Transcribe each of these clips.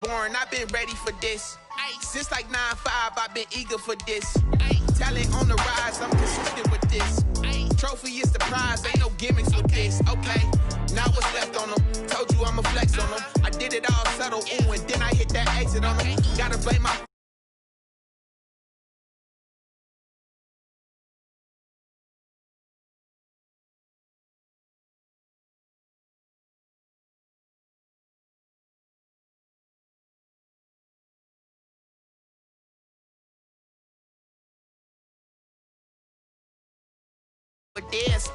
born, I've been ready for this. Since like 9-5, I've been eager for this. Talent on the rise, I'm consistent with this. Trophy is the prize, ain't no gimmicks with this. Okay, now what's left on them? Told you I'ma flex on them. I did it all subtle, ooh, and then I hit that exit on them. Gotta blame my with this,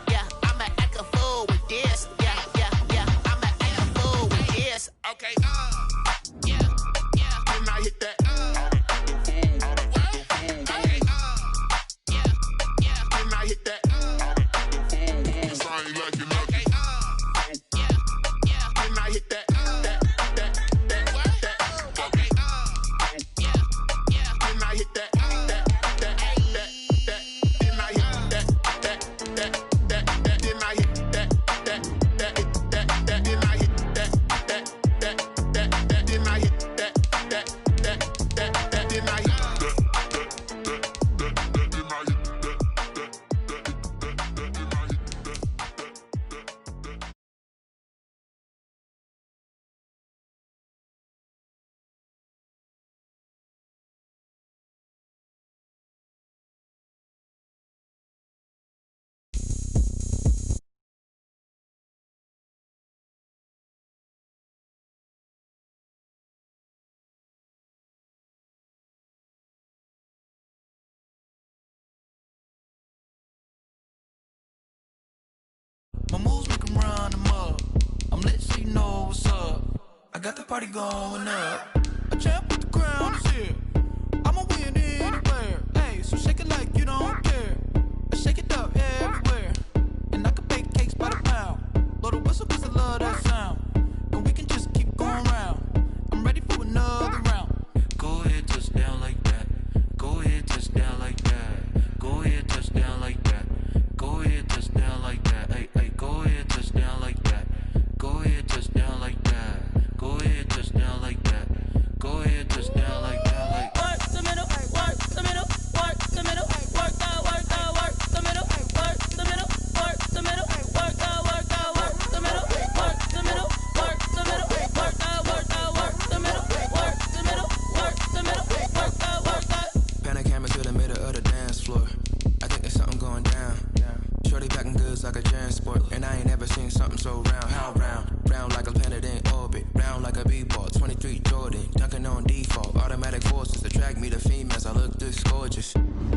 yeah, I'ma act a fool with this, yeah, I'ma act a fool with this, okay, yeah, and I hit that, okay, yeah, and I hit that, 'cause I ain't liking nothing, yeah, and I hit that, okay, yeah, and I hit that. My moves make 'em run them up. I'm lit so you know what's up. I got the party going up. A champ with the crown is here. I'ma win anywhere. Hey, so shake it like you don't care. I shake it up everywhere. And I can bake cakes by the pound. Blow the whistle 'cause I love that sound. And we can just keep going round. I'm ready for another round. Go ahead, touch down like that. Go ahead, touch down like that. Go ahead, touch down like that. Go ahead, touch down like that. Hey, go ahead, touch down like that. Go ahead, touch down like that. Go ahead, touch down like that. Go ahead, touch down like that. Like work the middle, work the middle, work the middle, work the middle, work the middle, work the middle, work the middle, work the middle, work the middle, work the middle, work the middle, work the middle, work the. Pan a camera to the middle of the dance floor. I think there's something going down. Shorty packing goods like a transport, and I ain't never seen something so round. How round? Round like a planet in orbit, round like a b-ball. 23 Jordan, dunking on default. Automatic forces attract me to females. I look this gorgeous.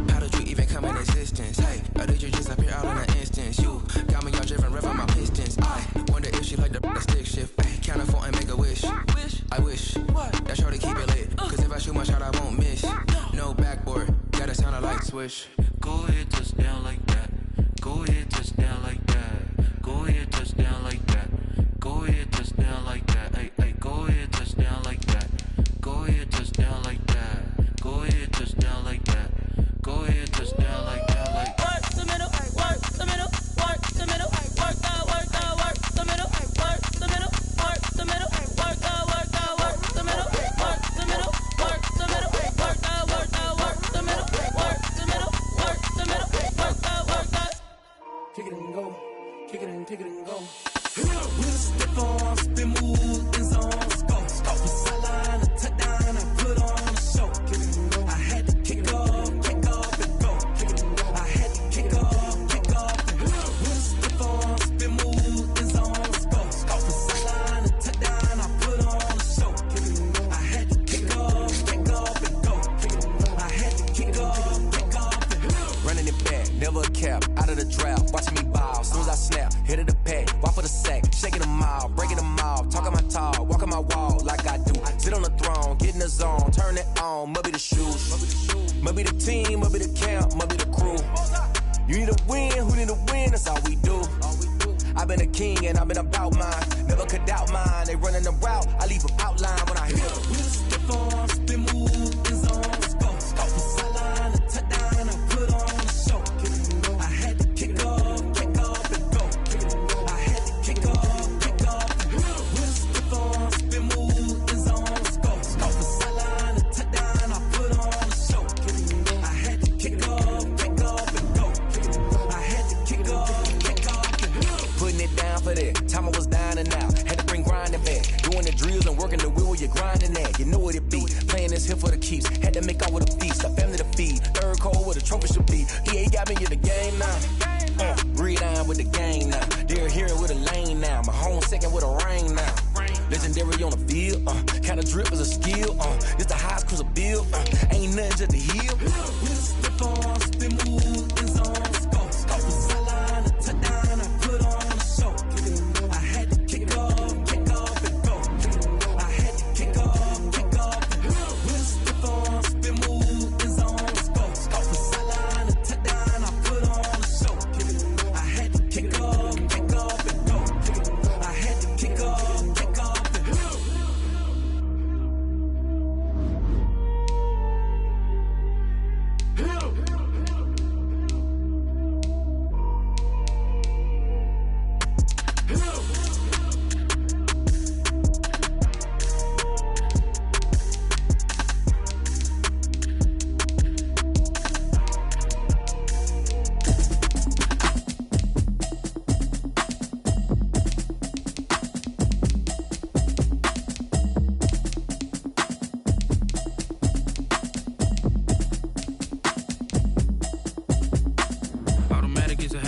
How did you even come in existence? Hey, or did you just appear out in an instance? You got me all driven, revving my pistons. I wonder if she like the stick shift. Hey, count a 4 and make a wish. I wish that shorty keep it lit, 'cause if I shoot my shot, I won't miss. No backboard, gotta sound a light switch. Go ahead, touch down like that. Go ahead, touch down like that. Go ahead, touch down like that. Go ahead, touch down like that. Hey, go ahead, touch down like that. Go ahead, touch down like that. Go ahead, touch down like that. Go ahead, touch down like that. Like work the middle, work the middle, work the middle, work the middle, work the middle, work the middle, work the middle, work the middle, work the middle, work the middle, work the middle, work the middle, work the middle, work the. Kick it and go, kick it and go. We'll step on, spin, move, and zones, go. Off the sideline, a touchdown, I put on a show. Kick it and go. I had to kick off and go. Kick it and go. I had to kick off and go. We'll step on, spin, move, and zones, go. Off the sideline, a touchdown, I put on a show. Kick it and go. I had to kick off and go. Kick it and go. I had to kick off and go. Running it back, never a cap, out of the drought, watching me ball. Soon as I snap, hit of the pack, walk for the sack, shaking them all, breaking them off, talking my talk, walking my wall like I do. Sit on the throne, get in the zone, turn it on, must be the shoes, must be the team, must be the camp, must be the crew. You need a win, who need a win, that's all we do. I've been a king and I've been about mine, never could doubt mine. They running the route, I leave them outline when I hit them. We'll step on, spin, move, and zones, go. Off the sideline, a touchdown, I put on a show. I had to kick off and go. I had to kick off and go. We'll step on, spin, move, and zones. trophy should be. EA got me in the game now. Read on with the game now. They're hearing with a lane now. My home second with a rain now. Legendary on the field. Kinda drip is a skill. It's the highest cruiser bill. Ain't nothing just to heal. Step on, spin move, in zone, scope. Scope the sideline, touchdown, I put on a show. I had to kick off and go. I had to kick off and go. Step on, spin move, in zone, scope. Scope the sideline, touchdown, I put on a show. I had to kick off and go. I had to kick off and go.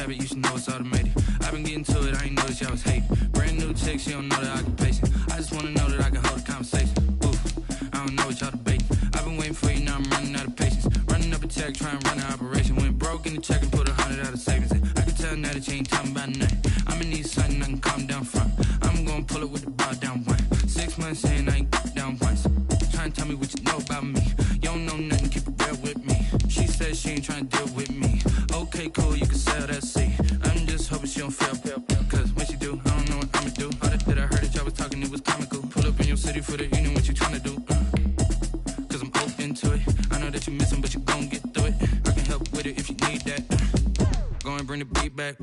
You should know it's automated. I've been getting to it, I ain't noticed y'all was hating. Brand new chick, she don't know the occupation. I just wanna know that I can hold a conversation. Oof, I don't know what y'all debating. I've been waiting for you, now I'm running out of patience. Running up a check, trying to run an operation. Went broke in the check and put 100 out of savings in. I can tell now that you ain't talking about nothing. I'ma need something I can calm down from. I'm gonna pull it with the bar down one. 6 months in, I ain't down once. Trying to tell me what you know about me. You don't know nothing, keep it real with me. She said she ain't trying to deal with me. Okay, cool, you can sell that seat. I'm just hoping she don't fail. Cause when she do, I don't know what I'ma do. All that I heard that y'all was talking, it was comical. Pull up in your city for the evening, what you tryna do? Cause I'm open to it. I know that you missing, but you gon' get through it. I can help with it if you need that. Go and bring the beat back.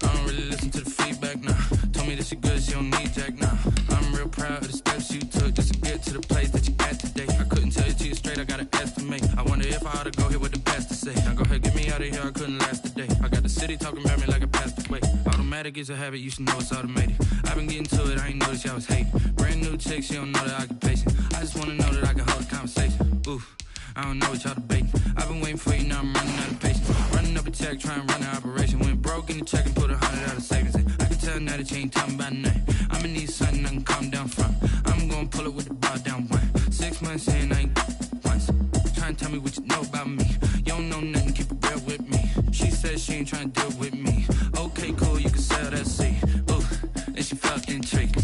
I don't really listen to the feedback, nah. Told me that she good, she don't need jack, nah. I'm real proud of the steps you took just to get to the place that you at today. I couldn't tell you to you straight, I gotta estimate. I wonder if I ought to go here with the best to say. Now go ahead, get me out of here, I couldn't last a day. I got the city talking about me like I passed away. Automatic is a habit, you should know it's automated. I've been getting to it, I ain't noticed y'all was hating. Brand new chick, she don't know the occupation. I just wanna know that I can hold a conversation. Oof, I don't know what y'all debating. I've been waiting for you, now I'm running out of patience. Running up a check, trying to run an operation. Went broke in the check and put 100 out of savings in. I can tell now that you ain't talking about nothing. I'ma need something I can calm down from. I'm gonna pull it with the bar down one. 6 months in, I ain't once. Trying to tell me what you know about me. You don't know nothing, keep it real with me. She said she ain't trying to deal with me. Okay, cool, you can sell that seat. Ooh, and she felt intrigued.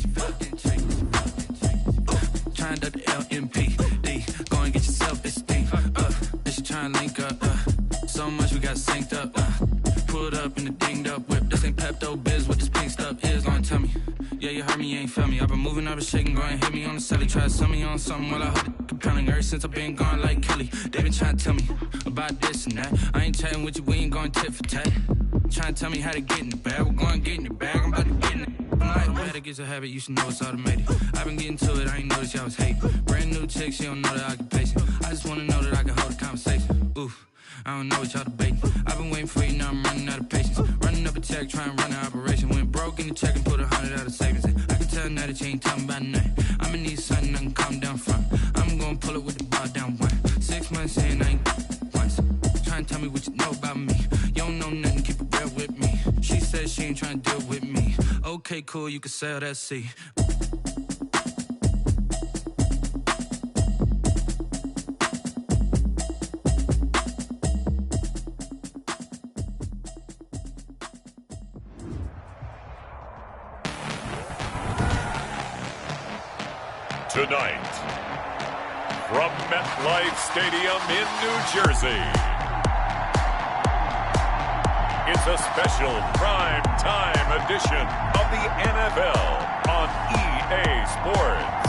Trying to the LMPD. Go and get your self-esteem. And she trying to link up. So much we got synced up. Pulled up in the dinged up whip. This ain't Pepto-Biz, what this pink stuff is. Gonna tell me. Yeah, you heard me, you ain't felt me. I've been moving, I've been shaking, go and hit me on the celly. Try to sell me on something while I hold it compelling. Ever since I've been gone like Kelly, they been trying to tell me about this and that. I ain't chatting with you, we ain't going tit for tat. Trying to tell me how to get in the bag, we're going to get in the bag, I'm about to get in it. Automatic is a habit, you should know it's automated. I've been getting to it, I ain't noticed y'all was hating. Brand new chick, she don't know the occupation. I just wanna know that I can hold a conversation. Oof, I don't know what y'all debating. I've been waiting for you, now I'm running out of patience. Running up a check, trying to run an operation. Went broke in the check and put 100 out of savings in. I can tell now that you ain't talking about nothing. I'ma need something I can calm down from. I'm gonna pull it with the bar down one. 6 months in, I ain't once. Trying to tell me what you know about me. You don't know nothing, keep it real with me. She said she ain't trying to deal with me. Okay, cool, you can sell that seat. Tonight, from MetLife Stadium in New Jersey, it's a special prime time edition of the NFL on EA Sports.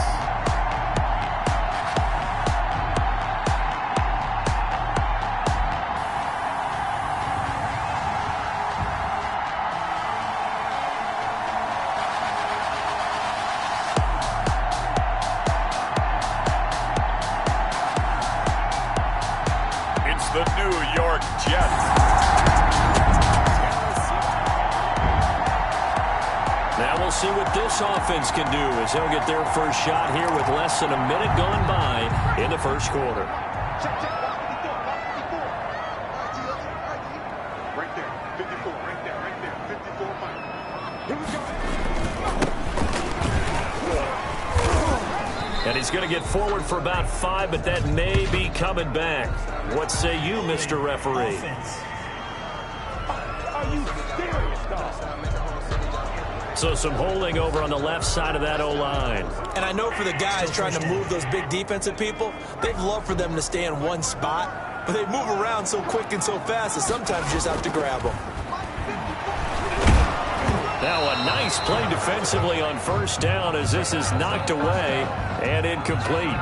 The New York Jets. Now we'll see what this offense can do as they'll get their first shot here with less than a minute gone by in the first quarter. And he's going to get forward for about 5, but that may be coming back. What say you, Mr. Referee? Are you serious, dog? So some holding over on the left side of that O-line. And I know for the guys trying to move those big defensive people, they'd love for them to stay in one spot, but they move around so quick and so fast that sometimes you just have to grab them. Now a nice play defensively on first down as this is knocked away and incomplete.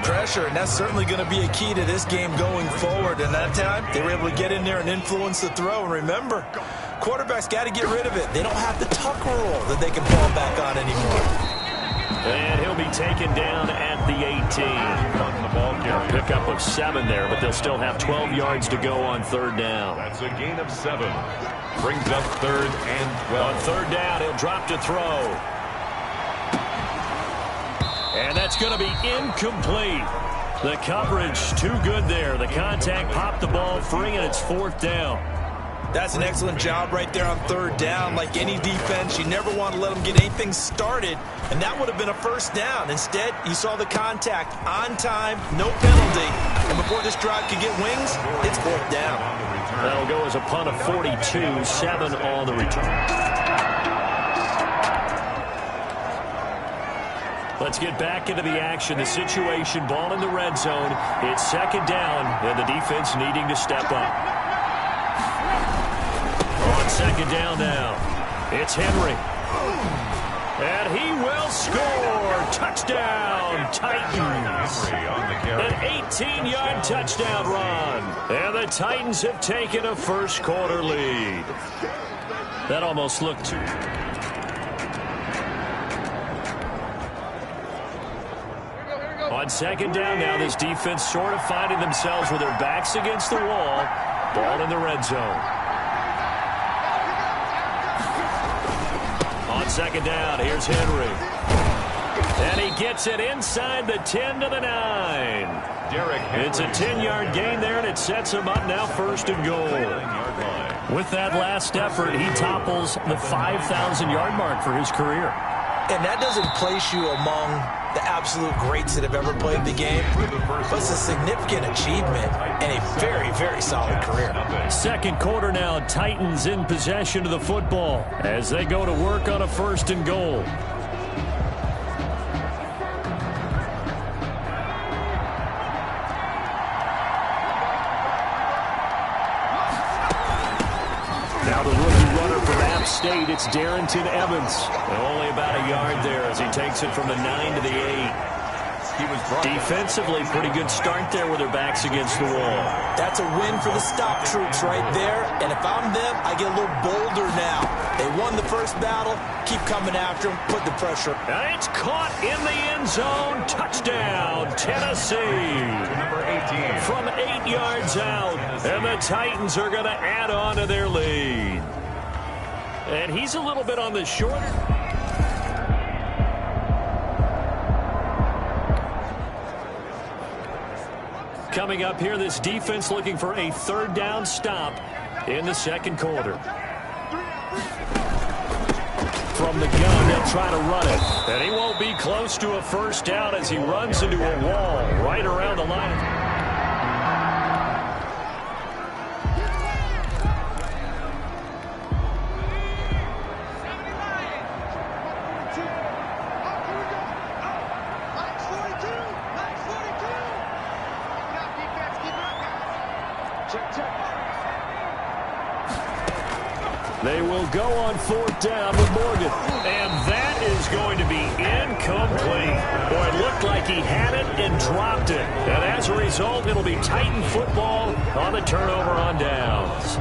Pressure, and that's certainly going to be a key to this game going forward. And that time, they were able to get in there and influence the throw. And remember, quarterbacks got to get rid of it. They don't have the tuck rule that they can fall back on anymore. And he'll be taken down at the 18. A pickup of 7 there, but they'll still have 12 yards to go on third down. That's a gain of 7. Brings up 3rd and 12. On third down, he'll drop to throw. And that's going to be incomplete. The coverage too good there. The contact popped the ball free, and it's 4th down. That's an excellent job right there on third down. Like any defense, you never want to let them get anything started, and that would have been a first down. Instead, you saw the contact on time, no penalty. And before this drive could get wings, it's 4th down. That'll go as a punt of 42, 7 on the return. Let's get back into the action. The situation, ball in the red zone. It's 2nd down, and the defense needing to step up. On 2nd down now, it's Henry. And he will score. Touchdown, Titans. An 18-yard touchdown run. And the Titans have taken a first-quarter lead. That almost looked too... On 2nd down now, this defense sort of finding themselves with their backs against the wall. Ball in the red zone. On 2nd down, here's Henry. And he gets it inside the 10 to the 9. It's a 10-yard gain there, and it sets him up now 1st and goal. With that last effort, he topples the 5,000-yard mark for his career. And that doesn't place you among the absolute greats that have ever played the game, but it's a significant achievement and a very, very solid career. 2nd quarter now, Titans in possession of the football as they go to work on a 1st and goal. Now the rookie runner from App State, it's Darrington Evans. And only about a yard there as he takes it from the 9 to the 8. Defensively, pretty good start there with their backs against the wall. That's a win for the stop troops right there. And if I'm them, I get a little bolder now. They won the first battle. Keep coming after them. Put the pressure. And it's caught in the end zone. Touchdown, Tennessee. Number 18. From 8 yards out. And the Titans are going to add on to their lead. And he's a little bit on the shorter. Coming up here, this defense looking for a 3rd down stop in the 2nd quarter. From the gun, they'll try to run it. And he won't be close to a 1st down as he runs into a wall right around the line. They will go on 4th down with Morgan. And that is going to be incomplete. Boy, it looked like he had it and dropped it. And as a result, it'll be Titan football on the turnover on downs.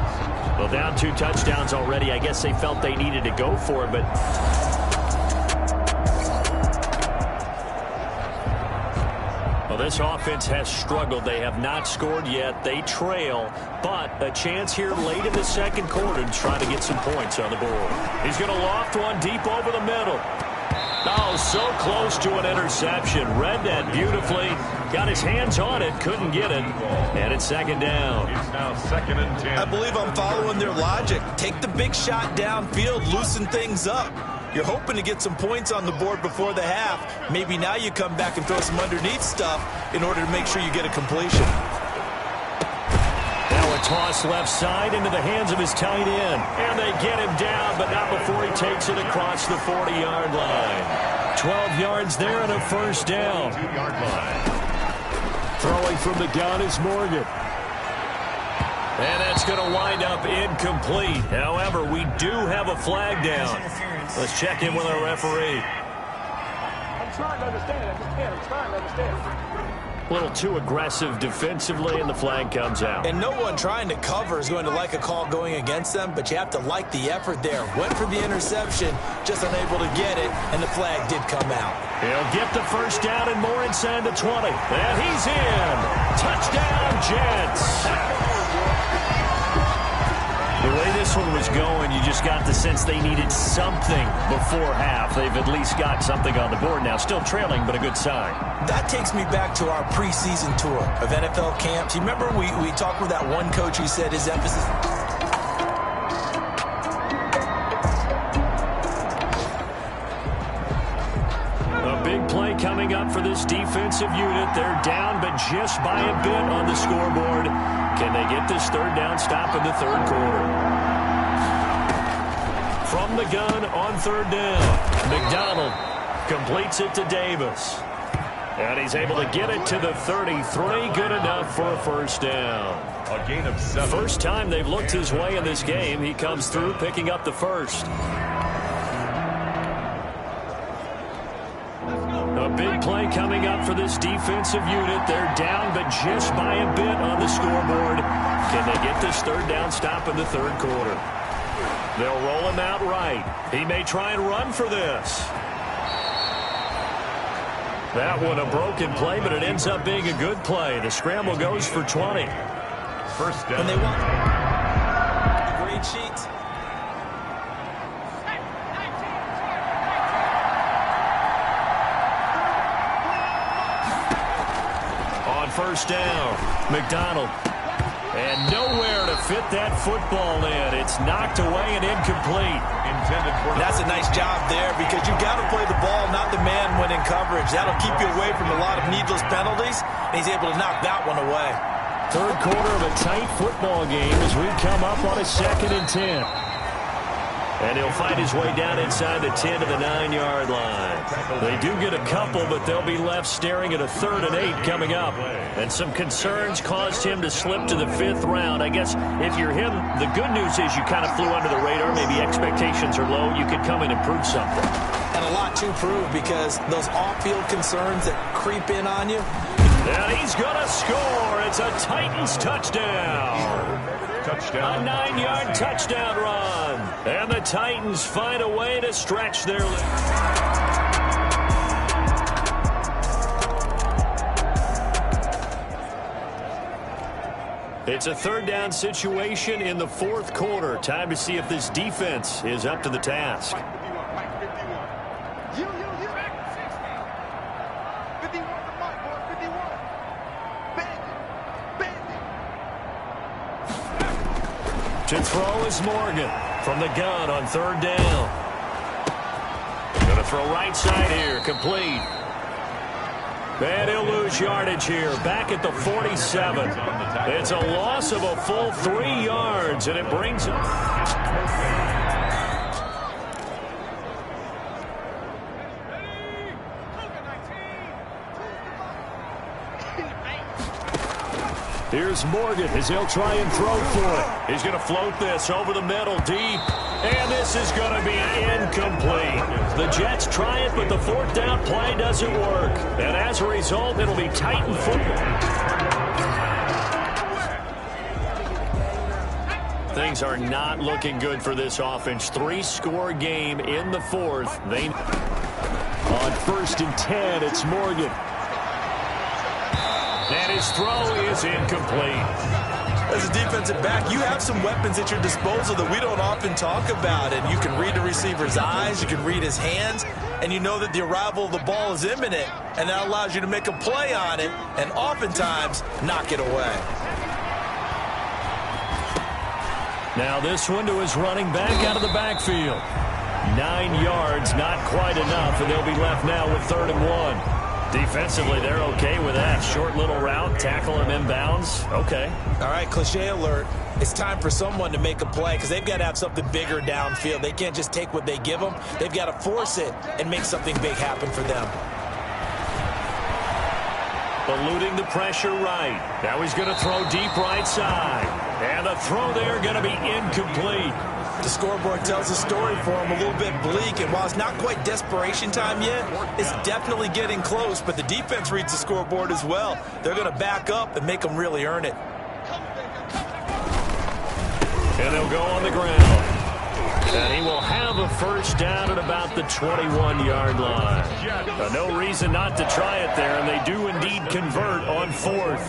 Well, down 2 touchdowns already. I guess they felt they needed to go for it, but... This offense has struggled. They have not scored yet. They trail, but a chance here late in the 2nd quarter to try to get some points on the board. He's going to loft one deep over the middle. Oh, so close to an interception. Read that beautifully. Got his hands on it, couldn't get it. And it's second down. It's now 2nd and 10. I believe I'm following their logic. Take the big shot downfield, loosen things up. You're hoping to get some points on the board before the half. Maybe now you come back and throw some underneath stuff in order to make sure you get a completion. Now a toss left side into the hands of his tight end. And they get him down, but not before he takes it across the 40-yard line. 12 yards there and a first down. 2-yard line. Throwing from the gun is Morgan. And that's going to wind up incomplete. However, we do have a flag down. Let's check in with our referee. I'm trying to understand. I'm trying to understand. A little too aggressive defensively, and the flag comes out. And no one trying to cover is going to like a call going against them, but you have to like the effort there. Went for the interception, just unable to get it, and the flag did come out. He'll get the first down and more inside the 20. And he's in. Touchdown, Jets. The way this one was going, you just got the sense they needed something before half. They've at least got something on the board now. Still trailing, but a good sign. That takes me back to our preseason tour of NFL camps. You remember we talked with that one coach who said his emphasis... A big play coming up for this defensive unit. They're down, but just by a bit on the scoreboard. Can they get this third down stop in the third quarter? From the gun on third down, McDonald completes it to Davis. And he's able to get it to the 33. Good enough for a first down. A gain of 7. First time they've looked his way in this game. He comes through picking up the first. A big play coming up for this defensive unit. They're down, but just by a bit on the scoreboard. Can they get this third down stop in the third quarter? They'll roll him out right. He may try and run for this. That one a broken play, but it ends up being a good play. The scramble goes for 20. First down. And they want the grade sheets. First down, McDonald. And nowhere to fit that football in. It's knocked away and incomplete. Intended for... That's a nice job there because you've got to play the ball, not the man when in coverage. That'll keep you away from a lot of needless penalties, and he's able to knock that one away. Third quarter of a tight football game as we come up on a 2nd and 10. And he'll find his way down inside the 10 to the 9-yard line. They do get a couple, but they'll be left staring at a 3rd and 8 coming up. And some concerns caused him to slip to the 5th round. I guess if you're him, the good news is you kind of flew under the radar. Maybe expectations are low. You could come in and prove something. And a lot to prove because those off-field concerns that creep in on you. And he's going to score. It's a Titans touchdown. Touchdown. A 9-yard touchdown run. And the Titans find a way to stretch their lead. It's a third down situation in the 4th quarter. Time to see if this defense is up to the task. To throw is Morgan from the gun on third down. Going to throw right side here, complete. And he'll lose yardage here, back at the 47. It's a loss of a full 3 yards, and it brings it. Here's Morgan as he'll try and throw for it. He's going to float this over the middle deep. And this is going to be incomplete. The Jets try it, but the 4th down play doesn't work. And as a result, it'll be Titan football. Things are not looking good for this offense. 3-score game in the 4th. On 1st and 10, it's Morgan. And his throw is incomplete. As a defensive back, you have some weapons at your disposal that we don't often talk about. And you can read the receiver's eyes, you can read his hands, and you know that the arrival of the ball is imminent. And that allows you to make a play on it and oftentimes knock it away. Now this one to his running back out of the backfield. 9 yards, not quite enough, and they'll be left now with 3rd and 1. Defensively, they're okay with that. Short little route, tackle him inbounds. Okay. All right, cliche alert. It's time for someone to make a play because they've got to have something bigger downfield. They can't just take what they give them. They've got to force it and make something big happen for them. Eluding the pressure right. Now he's going to throw deep right side. And the throw there going to be incomplete. The scoreboard tells a story for him, a little bit bleak, and while it's not quite desperation time yet, it's definitely getting close, but the defense reads the scoreboard as well. They're going to back up and make them really earn it. And they'll go on the ground. And he will have a first down at about the 21-yard line. No reason not to try it there, and they do indeed convert on 4th.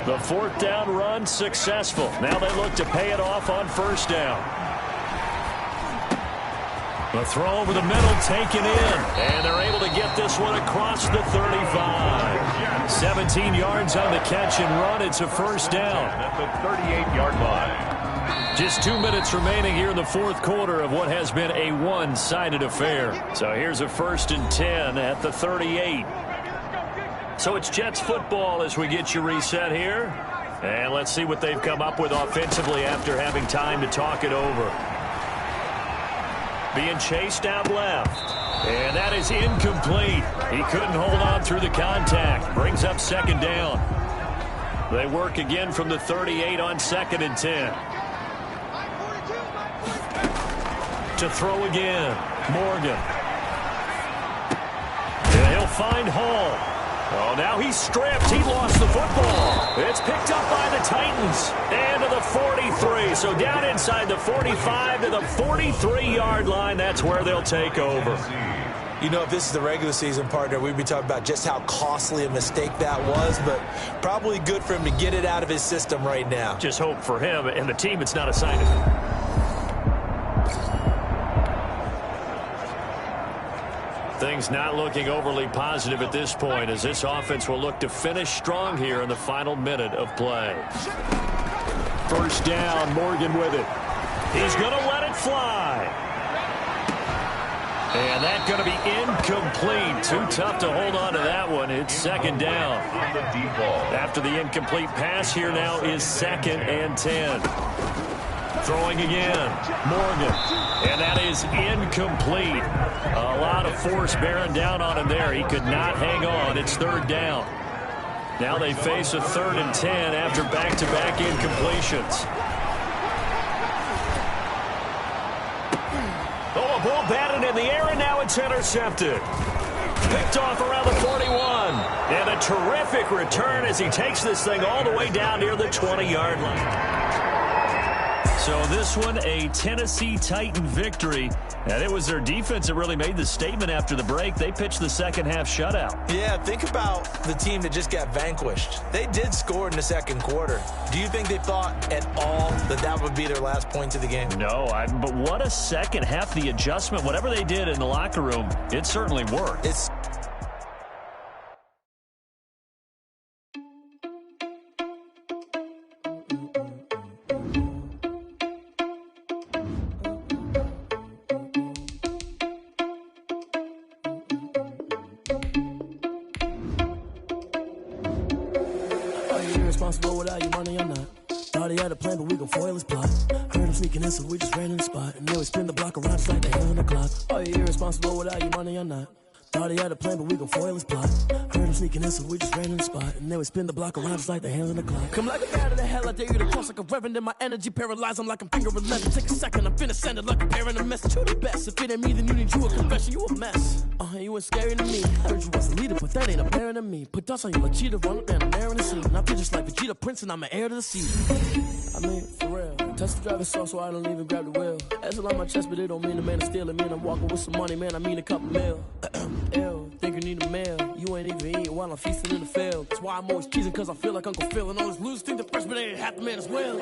The 4th down run successful. Now they look to pay it off on 1st down. The throw over the middle taken in, and they're able to get this one across the 35. 17 yards on the catch and run. It's a first down at the 38-yard line. Just 2 minutes remaining here in the 4th quarter of what has been a one-sided affair. So here's a 1st and 10 at the 38. So it's Jets football as we get you reset here. And let's see what they've come up with offensively after having time to talk it over. Being chased out left. And that is incomplete. He couldn't hold on through the contact. Brings up 2nd down. They work again from the 38 on 2nd and 10. To throw again. Morgan. And he'll find Hall. Oh, now he's stripped. He lost the football. It's picked up by the Titans. And to the 43. So down inside the 45 to the 43-yard line. That's where they'll take over. You know, if this is the regular season, partner, we'd be talking about just how costly a mistake that was, but probably good for him to get it out of his system right now. Just hope for him and the team it's not assigned to him. Things not looking overly positive at this point as this offense will look to finish strong here in the final minute of play. 1st down, Morgan with it. He's going to let it fly. And that's going to be incomplete. Too tough to hold on to that one. It's 2nd down. After the incomplete pass, here now is 2nd and 10. Throwing again, Morgan, and that is incomplete. A lot of force bearing down on him there. He could not hang on. It's 3rd down. Now they face a 3rd and 10 after back-to-back incompletions. Oh, a ball batted in the air, and now it's intercepted. Picked off around the 41. And a terrific return as he takes this thing all the way down near the 20-yard line. So this one, a Tennessee Titan victory. And it was their defense that really made the statement after the break. They pitched the second-half shutout. Yeah, think about the team that just got vanquished. They did score in the 2nd quarter. Do you think they thought at all that that would be their last points of the game? No, but what a second half. The adjustment, whatever they did in the locker room, it certainly worked. It's responsible without your money, I'm not. Thought he had a plan, but we gon' foil his plot. Heard him sneaking in, so we just ran in the spot. And then we spin the block around just like the hand on the clock. Oh, you're irresponsible without your money, I'm not. Thought he had a plan, but we gon' foil his plot. Heard him sneaking in, so we just ran in the spot. And then we spin the block around just like the hands on the clock. Come like a bat of the hell, I dare you to cross like a reverend. And my energy paralyzed, I'm like I'm finger 11. Take a second, I'm finna send it like a parent a message. You the best, if it ain't me, then you need you a confession. You a mess, you ain't scary to me. Heard you was a leader, but that ain't apparent to me. Put dust on you like cheetah, run up and I'm there in the scene. And I feel just like Vegeta Prince and I'm an heir to the sea. I mean, for real. Touch the driver's soft so I don't even grab the wheel. That's on my chest, but it don't mean the man is stealing. Man, I'm walking with some money, man, I mean a couple mil. Ew, think you need a mail. you ain't even eating while I'm feasting in the field. That's why I'm always cheesing, cause I feel like Uncle Phil. And all those losers think the freshman ain't half the man as well.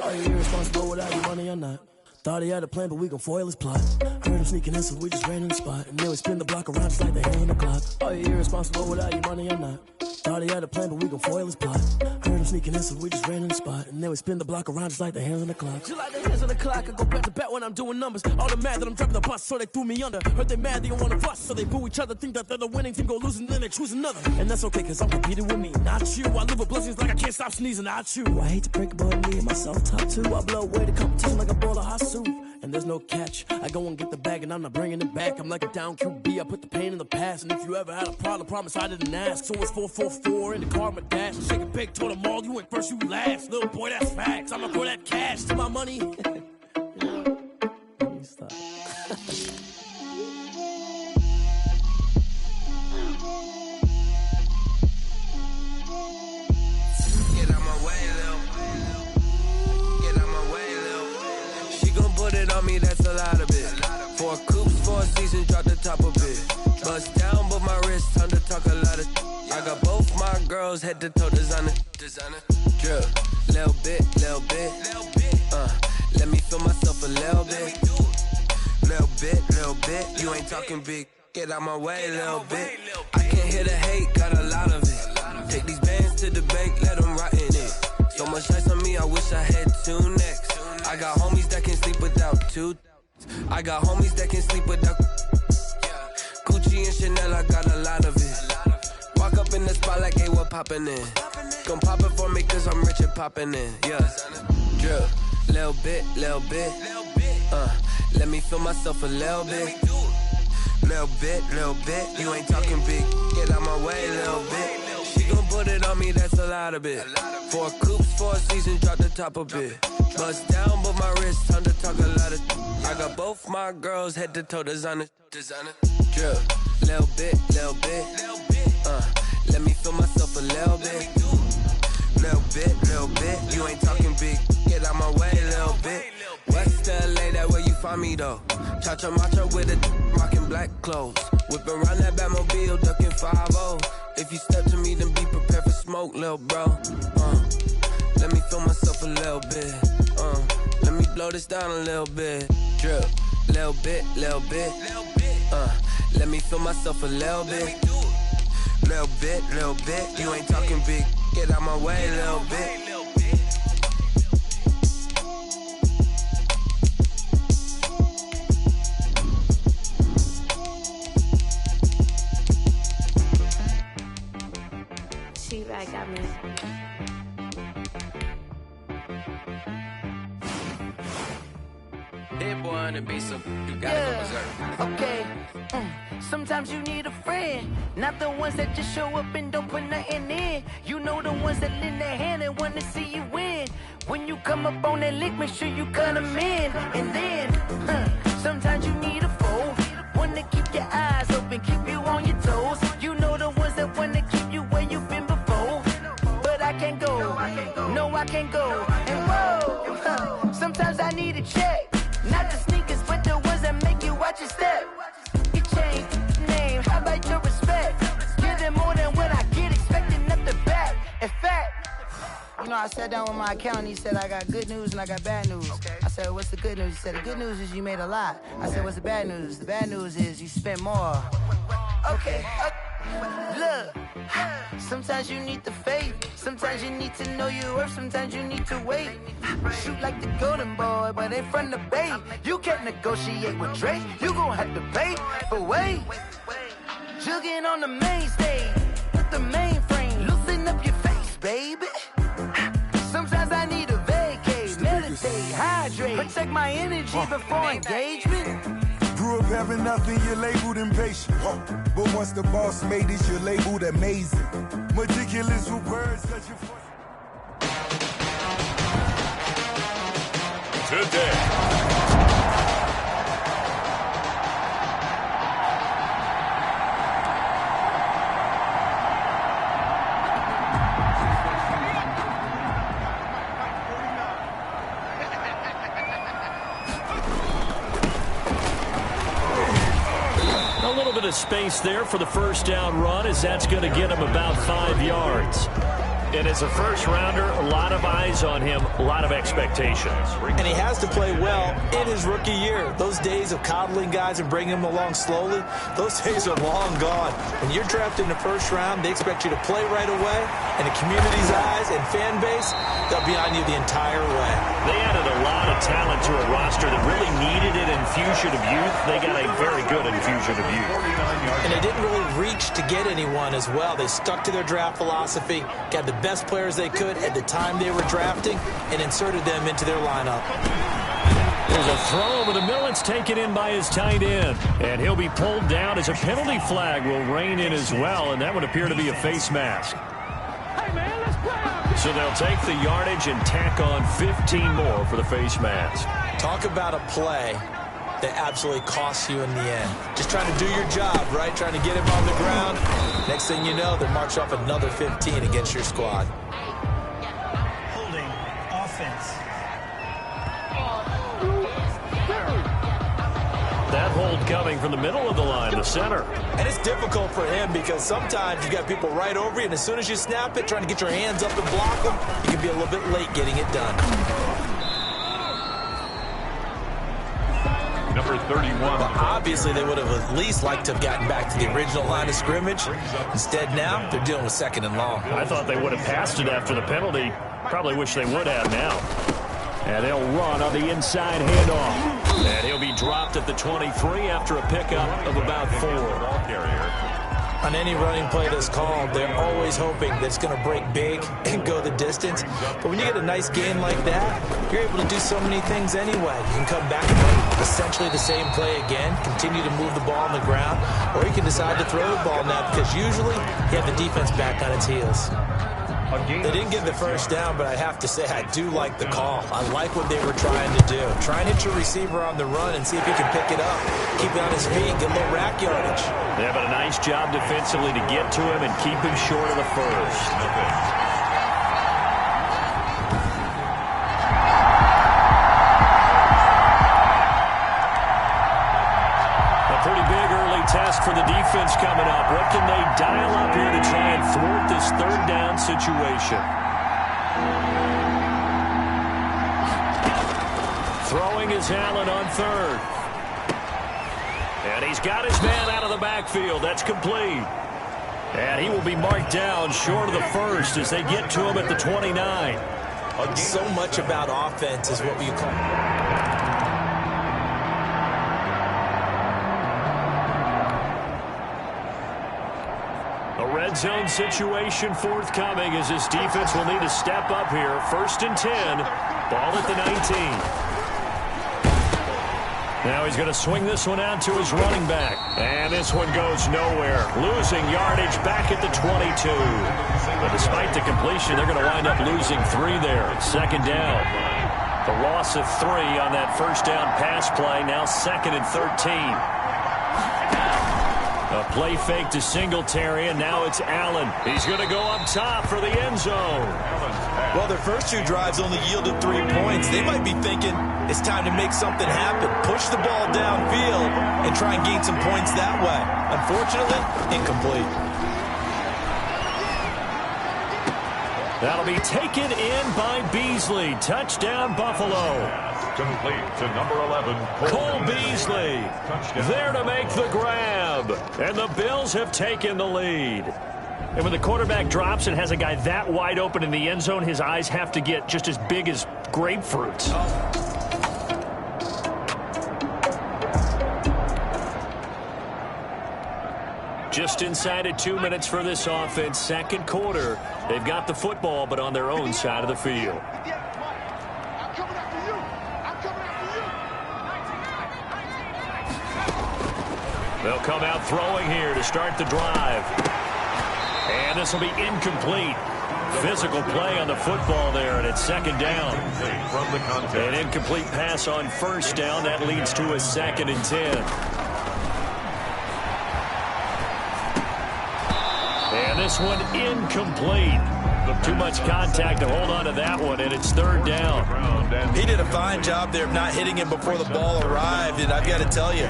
Are you irresponsible without your money or not? Thought he had a plan, but we gon' foil his plot. Heard him sneaking in, so we just ran in the spot. And then we spin the block around just like the hand on the clock. Are you irresponsible without your money or not? Thought he had a plan, but we gon' foil his plot. Heard him sneaking in, so we just ran in the spot. And then we spin the block around just like the hands on the clock. Just like the hands on the clock, I go back to back when I'm doing numbers. All the mad that I'm dropping the bus, so they threw me under. Heard they mad, they don't wanna bust, so they boo each other. Think that they're the winning team, go losing, then they choose another. And that's okay, cause I'm competing with me, not you. I live with blessings like I can't stop sneezing, not you. I hate to break it, but me and myself top two. I blow away the competition like a bowl of hot soup. And there's no catch. I go and get the bag and I'm not bringing it back. I'm like a down QB, I put the pain in the past. And if you ever had a problem, promise I didn't ask. So it's 444 in the car, my dash. Shake a big, told them all, you went first, you last. Little boy, that's facts. I'ma throw that cash to my money. Stop. Put it on me, that's a lot of it. 4 coops, 4 seasons, drop the top of it. Bust down, but my wrist, time to talk a lot of. I got both my girls, head to toe designer. Drip, little bit. Let me feel myself a little bit. Little bit. You ain't talking big, get out my way, little bit. I can't hear the hate, got a lot of it. Take these bands to the bank, let them rot in it. So much ice on me, I wish I had 2 necks. I got homies that can sleep without 2. I got homies that can sleep without Gucci and Chanel, I got a lot of it. Walk up in the spot like, hey, what poppin' in? Gon' pop it for me cause I'm rich and poppin' in, yeah. Drip, little bit. Let me feel myself a little bit. Little bit. You ain't talking big, get out my way, little bit. She gon' put it on me, that's a lot of it. 4 coops, 4 seasons, drop the top of it. Bust down, but my wrist, time to talk a lot of. I got both my girls, head to toe designer. Drip, little bit. Let me feel myself a little bit. Little bit. You ain't talking big, get out my way, little bit. West LA, that where you find me though. Cha-cha macha with a rockin' black clothes. Whip around that Batmobile, ducking 5-0. If you step to me, then be prepared for smoke, little bro. Let me feel myself a little bit. Let me blow this down a little bit. Drip, little bit. Let me feel myself a little bit. Little bit. You ain't talking big, get out my way, little bit. She-Rag got me. Hit boy on the beat, so you gotta go berserk. Okay. Sometimes you need a friend, not the ones that just show up and don't put nothing in. You know the ones that lend their hand and wanna see you win. When you come up on that lick, make sure you cut them in. And then, sometimes you need a foe, one to keep your eyes open, keep you on your toes. You know the ones that wanna keep you where you've been before. But I can't go, no I can't go. And whoa, sometimes I need a check. Not the sneakers, but the ones that make you watch your step. You change name, how about your respect? Give them more than what I get, expecting nothing back. In fact, you know, I sat down with my accountant, he said, I got good news and I got bad news. I said, what's the good news? He said, the good news is you made a lot. I said, what's the bad news? The bad news is you spent more. Okay. Look, sometimes you need the faith, sometimes you need to know your worth, sometimes you need to wait. Shoot like the golden boy, but in front of Bay. You can't negotiate with Drake, you gon' have to pay. But wait, jugging on the main stage with the mainframe, loosen up your face, baby. Sometimes I need a vacate, meditate, hydrate, protect my energy before engagement. Grew up having nothing, you're labeled impatient. But once the boss made it, you're labeled amazing. Meticulous with words that you today. of space there for the first down run, as that's going to get him about 5 yards. And as a first-rounder, a lot of eyes on him, a lot of expectations. And he has to play well in his rookie year. Those days of coddling guys and bringing them along slowly, those days are long gone. When you're drafted in the first round, they expect you to play right away. And the community's eyes and fan base, they'll be on you the entire way. They added a lot of talent to a roster that really needed an infusion of youth. They got a very good infusion of youth. And they didn't really reach to get anyone as well. They stuck to their draft philosophy, got the best players they could at the time they were drafting, and inserted them into their lineup. There's a throw over the middle. It's taken in by his tight end. And he'll be pulled down as a penalty flag will rein in as well, and that would appear to be a face mask. So they'll take the yardage and tack on 15 more for the face mask. Talk about a play that absolutely costs you in the end. Just trying to do your job, right? Trying to get him on the ground. Next thing you know, they'll march off another 15 against your squad. Holding offense. That hold coming from the middle of the line, the center. And it's difficult for him because sometimes you got people right over you, and as soon as you snap it, trying to get your hands up and block them, you can be a little bit late getting it done. Number 31. But obviously, they would have at least liked to have gotten back to the original line of scrimmage. Instead, now, they're dealing with second and long. I thought they would have passed it after the penalty. Probably wish they would have now. And they'll run on the inside handoff. And he'll be dropped at the 23 after a pickup of about 4. On any running play that's called, they're always hoping that it's going to break big and go the distance. But when you get a nice gain like that, you're able to do so many things anyway. You can come back and run essentially the same play again, continue to move the ball on the ground, or you can decide to throw the ball now because usually you have the defense back on its heels. They didn't get the first down, but I have to say I do like the call. I like what they were trying to do. Try and hit your receiver on the run and see if he can pick it up. Keep it on his feet, get a little rack yardage. Yeah, but a nice job defensively to get to him and keep him short of the first. Test for the defense coming up. What can they dial up here to try and thwart this third down situation? Throwing is Allen on third. And he's got his man out of the backfield. That's complete. And he will be marked down short of the first as they get to him at the 29. So much about offense is what you call it. Red zone situation forthcoming as this defense will need to step up here. 1st and 10. Ball at the 19. Now he's going to swing this one out to his running back. And this one goes nowhere. Losing yardage back at the 22. But despite the completion, they're going to wind up losing 3 there. 2nd down. The loss of 3 on that first down pass play. Now 2nd and 13. A play fake to Singletary, and now it's Allen. He's going to go up top for the end zone. Well, their first 2 drives only yielded 3 points. They might be thinking it's time to make something happen. Push the ball downfield and try and gain some points that way. Unfortunately, incomplete. That'll be taken in by Beasley. Touchdown, Buffalo. Complete to number 11, Cole Beasley. There to make the grab. And the Bills have taken the lead. And when the quarterback drops and has a guy that wide open in the end zone, his eyes have to get just as big as grapefruits. Just inside of 2 minutes for this offense. 2nd quarter. They've got the football, but on their own side of the field. They'll come out throwing here to start the drive. And this will be incomplete. Physical play on the football there, and it's 2nd down. An incomplete pass on 1st down. That leads to a 2nd and 10. And this one incomplete. Too much contact to hold on to that one, and it's 3rd down. He did a fine job there of not hitting him before the ball arrived, and I've got to tell you,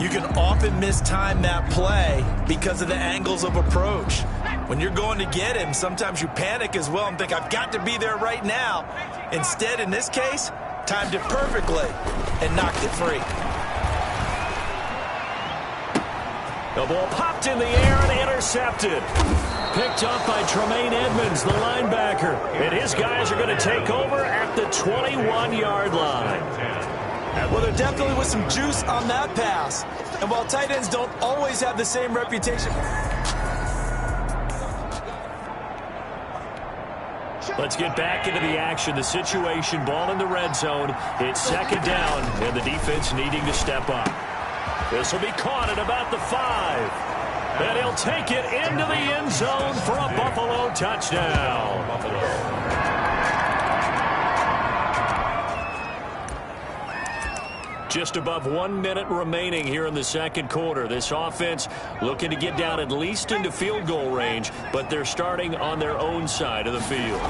You can often mistime that play because of the angles of approach. When you're going to get him, sometimes you panic as well and think, I've got to be there right now. Instead, in this case, timed it perfectly and knocked it free. The ball popped in the air and intercepted. Picked up by Tremaine Edmonds, the linebacker. And his guys are going to take over at the 21-yard line. Well, there definitely was some juice on that pass. And while tight ends don't always have the same reputation. Let's get back into the action. The situation, ball in the red zone. It's second down, and the defense needing to step up. This will be caught at about the 5. And he'll take it into the end zone for a Buffalo touchdown. Just above 1 minute remaining here in the second quarter. This offense looking to get down at least into field goal range, but they're starting on their own side of the field.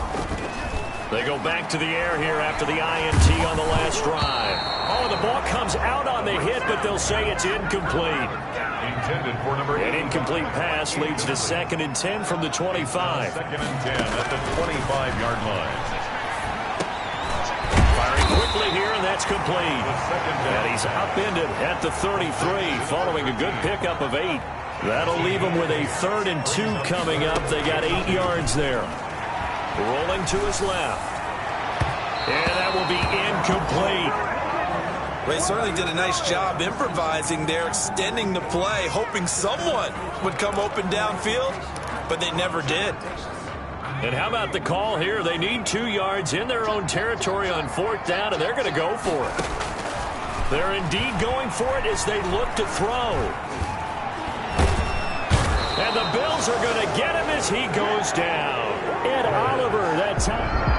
They go back to the air here after the INT on the last drive. Oh, the ball comes out on the hit, but they'll say it's incomplete. Intended for number 8. An incomplete pass leads to 2nd and 10 from the 25. 2nd and 10 at the 25-yard line. Firing quickly here, and that's complete. And he's upended at the 33, following a good pickup of 8. That'll leave him with a 3rd and 2 coming up. They got 8 yards there. Rolling to his left. And that will be incomplete. They certainly did a nice job improvising there, extending the play, hoping someone would come open downfield, but they never did. And how about the call here? They need 2 yards in their own territory on 4th down, and they're going to go for it. They're indeed going for it as they look to throw. And the Bills are going to get him as he goes down. Ed Oliver, that time.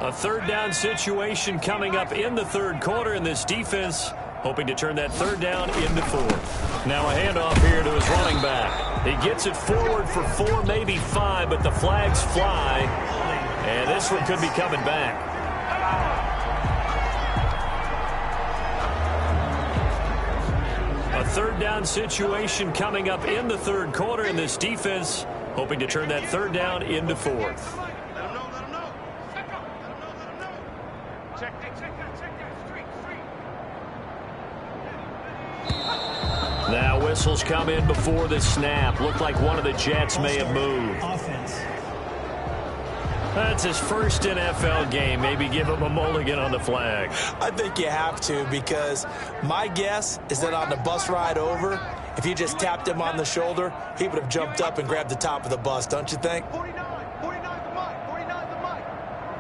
A 3rd down situation coming up in the 3rd quarter, in this defense hoping to turn that 3rd down into 4th. Now a handoff here to his running back. He gets it forward for 4, maybe 5, but the flags fly. And this one could be coming back. A 3rd down situation coming up in the 3rd quarter, in this defense hoping to turn that 3rd down into 4th. Now whistles come in before the snap. Looked like one of the Jets may have moved. Offense. That's his first NFL game. Maybe give him a mulligan on the flag. I think you have to, because my guess is that on the bus ride over, if you just tapped him on the shoulder, he would have jumped up and grabbed the top of the bus, don't you think? 49 the mic, 49 the mic.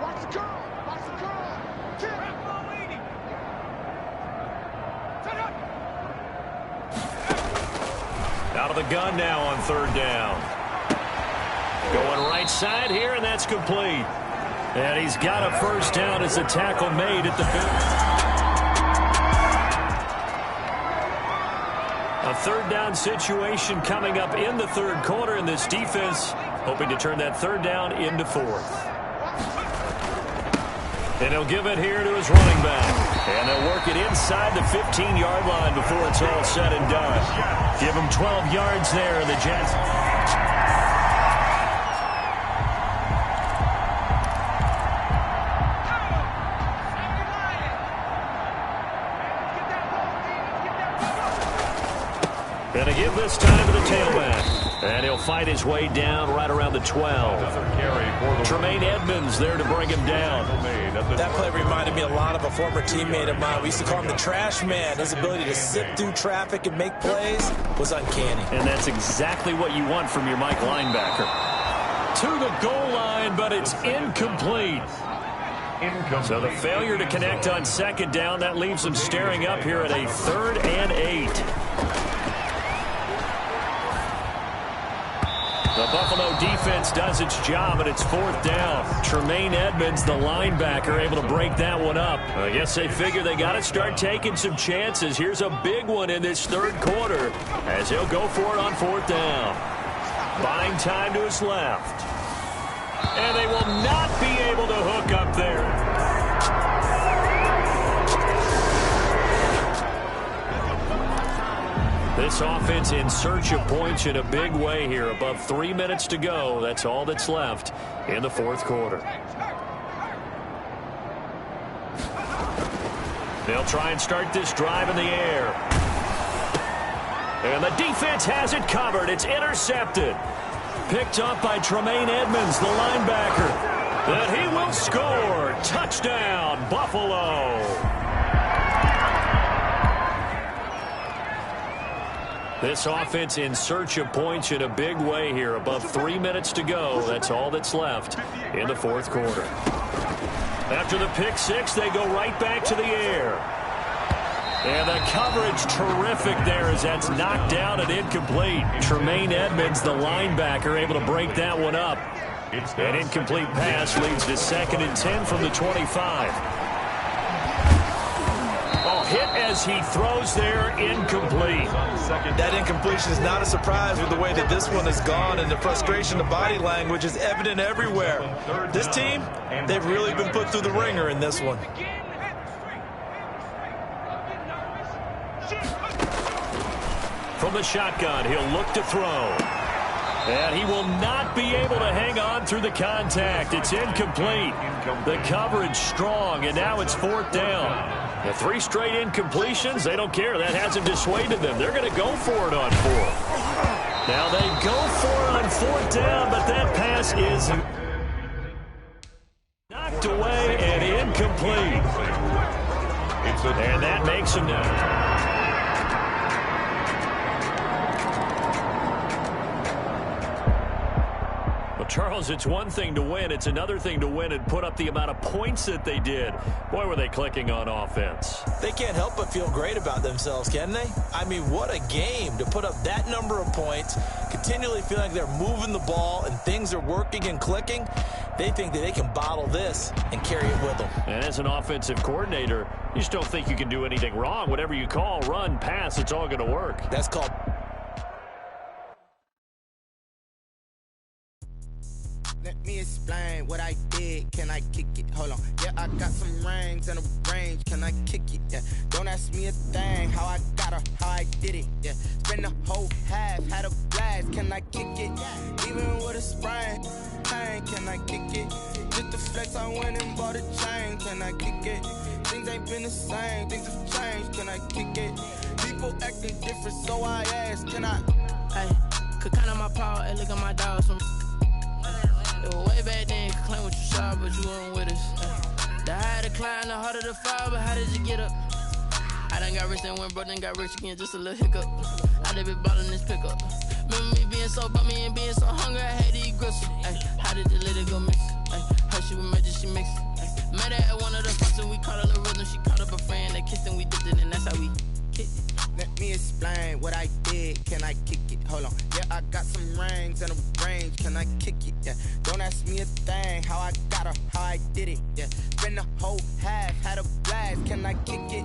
Watch the curl, watch the curl. Out of the gun now on 3rd down. Going right side here, and that's complete. And he's got a 1st down as the tackle made at the 50. A 3rd down situation coming up in the 3rd quarter, in this defense hoping to turn that 3rd down into 4th. And he'll give it here to his running back. And they'll work it inside the 15-yard line before it's all said and done. Give him 12 yards there, and the Jets. And a give this time to the tailback. And he'll fight his way down right around the 12. Tremaine Edmonds there to bring him down. That play reminded me a lot of a former teammate of mine. We used to call him the trash man. His ability to sift through traffic and make plays was uncanny. And that's exactly what you want from your Mike linebacker. To the goal line, but it's incomplete. So the failure to connect on 2nd down, that leaves them staring up here at a 3rd and 8. The Buffalo defense does its job, and it's 4th down. Tremaine Edmonds, the linebacker, able to break that one up. I guess they figure they got to start taking some chances. Here's a big one in this 3rd quarter as he'll go for it on 4th down. Buying time to his left. And they will not be able to hook up there. This offense in search of points in a big way here. Above 3 minutes to go. That's all that's left in the fourth quarter. They'll try and start this drive in the air. And the defense has it covered. It's intercepted. Picked up by Tremaine Edmonds, the linebacker. And he will score. Touchdown, Buffalo. This offense in search of points in a big way here. Above 3 minutes to go. That's all that's left in the fourth quarter. After the pick six, they go right back to the air. And the coverage terrific there as that's knocked down and incomplete. Tremaine Edmonds, the linebacker, able to break that one up. An incomplete pass leads to 2nd and 10 from the 25. Oh, hit as he throws there, incomplete. That incompletion is not a surprise with the way that this one has gone, and the frustration, the body language is evident everywhere. This team, they've really been put through the ringer in this one. From the shotgun, he'll look to throw. And he will not be able to hang on through the contact. It's incomplete. The coverage strong, and now it's 4th down. The 3 straight incompletions, they don't care. That hasn't dissuaded them. They're going to go for it on 4th. Now they go for it on 4th down, but that pass is knocked away and incomplete. And that makes him down. Charles, it's one thing to win. It's another thing to win and put up the amount of points that they did. Boy, were they clicking on offense. They can't help but feel great about themselves, can they? I mean, what a game to put up that number of points, continually feeling like they're moving the ball and things are working and clicking. They think that they can bottle this and carry it with them. And as an offensive coordinator, you just don't think you can do anything wrong. Whatever you call, run, pass, it's all going to work. That's called... Let me explain what I did. Can I kick it? Hold on. Yeah, I got some rings and a range. Can I kick it? Yeah. Don't ask me a thing. How I got her, how I did it. Yeah. Spend the whole half, had a blast. Can I kick it? Even with a sprain. Pain, can I kick it? Just the flex, I went and bought a chain. Can I kick it? Things ain't been the same. Things have changed. Can I kick it? People acting different, so I ask. Can I? Hey, could count on my power and look at my dogs from. It was way back then, you could claim what you saw, but you weren't with us. The higher the climb, the harder the fall, but how did you get up? I done got rich and went broke, then got rich again, just a little hiccup. I done been ballin' this pickup. Remember me being so bummy and being so hungry, I had to eat gristle. How did the lady go miss? Her she was magic, she mixed. Met her at one of the functions, we caught a little rhythm, she caught up a friend, they kissed and we dipped it, and that's how we kicked it. Let me explain what I did. Can I kick it? Hold on. Yeah, I got some rings and a range. Can I kick it? Yeah. Don't ask me a thing. How I got her, how I did it. Yeah. Spend the whole half, had a blast. Can I kick it?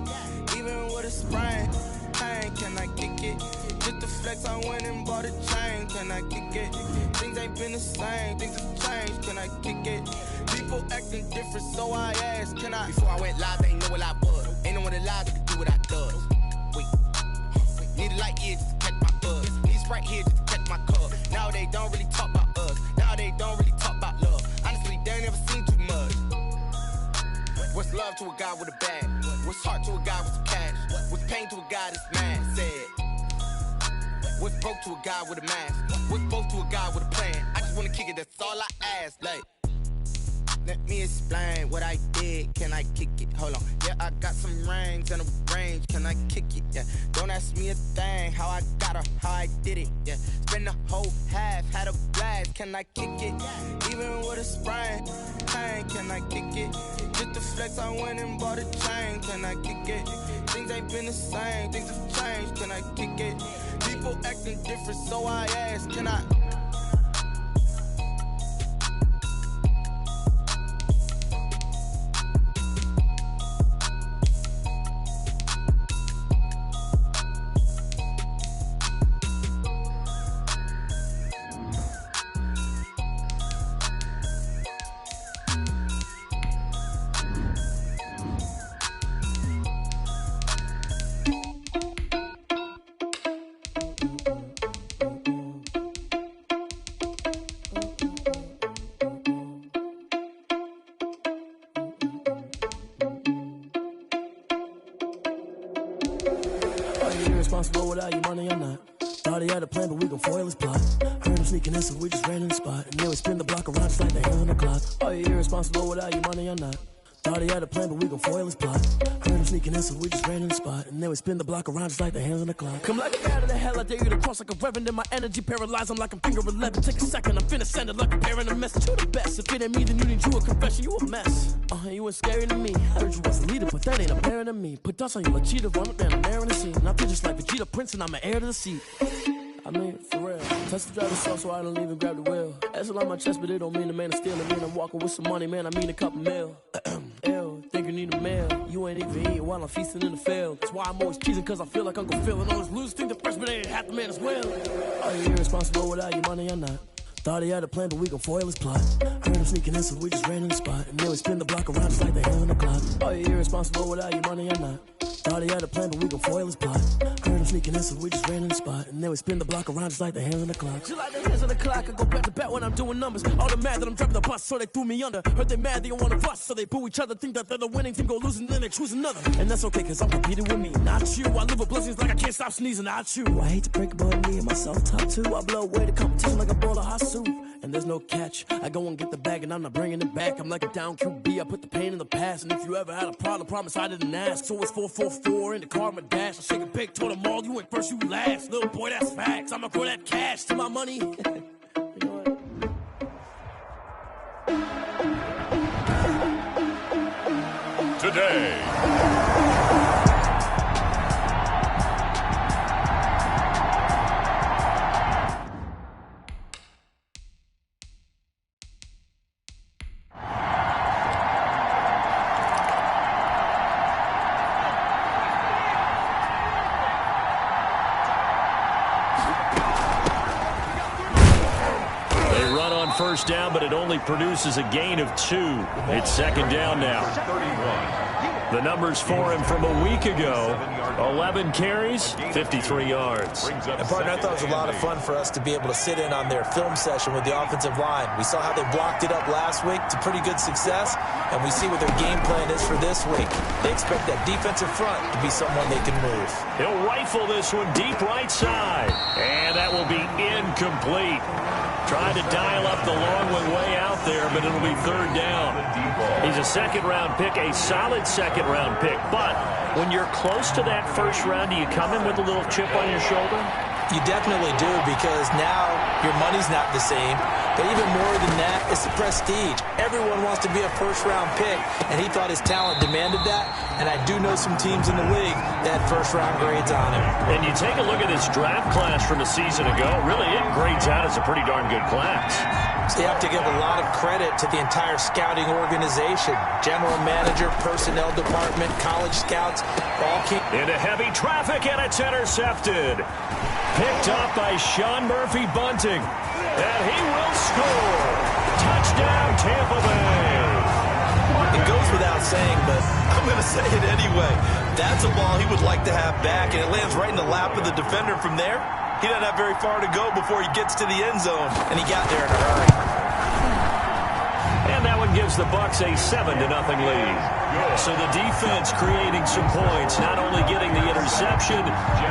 Even with a sprain. Pain, can I kick it? Just the flex, I went and bought a chain. Can I kick it? Things ain't been the same. Things have changed. Can I kick it? People acting different, so I asked. Can I? Before I went live, they ain't know what I was. Ain't no one alive that could do what I does. Need a light here just to catch my buzz. Need Sprite here just to catch my cup. Now they don't really talk about us. Now they don't really talk about love. Honestly, they ain't never seen too much. What's love to a guy with a bag? What's heart to a guy with some cash? What's pain to a guy that's mad? Said. What's broke to a guy with a mask? What's both to a guy with a plan? I just wanna kick it, that's all I ask. Like, let me explain what I did. Can I kick it? Hold on. Yeah, I got some rings and a range. Can I kick it? Yeah. Don't ask me a thing. How I got her, how I did it. Yeah. Spend the whole half, had a blast. Can I kick it? Even with a sprain. Pain, can I kick it? Just the flex, I went and bought a chain. Can I kick it? Things ain't been the same. Things have changed. Can I kick it? People acting different, so I ask. Can I? irresponsible without your money or not. Thought he had a plan, but we gon' foil his plot. Heard him sneaking in, so we just ran in the spot. And then we spin the block around just like the hand on the clock. Are you irresponsible without your money or not? Thought he had a plan, but we gon' foil his plot. Heard him sneaking in, so we just ran in the spot. And then we spin the block around just like the hands on the clock. Come like a bat of the hell, I dare you to cross like a reverend. And my energy paralyzed, I'm like I'm finger 11. Take a second, I'm finna send it like a parent a message to the best. If it ain't me, then you need you a confession, you a mess. You was scary to me. Heard you was a leader, but that ain't apparent to me. Put dust on you like cheetah, run up there, I'm there in the scene. And I feel just like Vegeta Prince, and I'm an heir to the seat. I mean, for real. Touch the driver's self so I don't even grab the wheel. That's on my chest, but it don't mean the man is stealing. Mean I'm walking with some money, man, I mean a couple mil. Ew, think you need a meal. You ain't even eating while I'm feasting in the field. That's why I'm always cheesing, cause I feel like Uncle Phil. And all those losers think the freshman ain't half the man as well. Are you irresponsible without your money or not? Thought he had a plan, but we gon' foil his plot. Heard him sneaking in, so we just ran in the spot. And then we spin the block around just like the hand on the clock. Are you irresponsible without your money or not? Thought he had a plan, but we gon' foil his plot. Heard him sneaking in, so we just ran in the spot. And then we spin the block around just like the hands on the clock. Just like the hands on the clock, I go back to back when I'm doing numbers. All the mad that I'm driving the bus, so they threw me under. Heard they mad, they don't wanna bust, so they boo each other. Think that they're the winning team, go losing, then they choose another. And that's okay, cause I'm competing with me, not you. I live with blessings like I can't stop sneezing, not you. I hate to break it, but me and myself top two. I blow away the competition like a bowl of hot soup. And there's no catch. I go and get the bag and I'm not bringing it back. I'm like a down QB, I put the pain in the past. And if you ever had a problem, promise I didn't ask. So it's 444 in the car, my dash. I shake a big, told them all, you ain't first, you last. Little boy, that's facts. I'ma throw that cash to my money. You know what? Today. First down, but it only produces a gain of 2. It's second down now. The numbers for him from a week ago: 11 carries, 53 yards. And partner, I thought it was a lot of fun for us to be able to sit in on their film session with the offensive line. We saw how they blocked it up last week to pretty good success, and we see what their game plan is for this week. They expect that defensive front to be someone they can move. He'll rifle this one deep right side, and that will be incomplete. Trying to dial up the long one way out there, but it'll be third down. He's a second-round pick, a solid second-round pick. But when you're close to that first round, do you come in with a little chip on your shoulder? You definitely do, because now your money's not the same. But even more than that, it's the prestige. Everyone wants to be a first-round pick, and he thought his talent demanded that. And I do know some teams in the league that had first-round grades on him. And you take a look at his draft class from a season ago, really it grades out as a pretty darn good class. So you have to give a lot of credit to the entire scouting organization. General manager, personnel department, college scouts, all came. Into heavy traffic, and it's intercepted. Picked up by Sean Murphy-Bunting. And he will score. Touchdown, Tampa Bay. It goes without saying, but I'm going to say it anyway. That's a ball he would like to have back, and it lands right in the lap of the defender from there. He doesn't have very far to go before he gets to the end zone, and he got there in a hurry. And that one gives the Bucs a 7-0 lead. So the defense creating some points, not only getting the interception,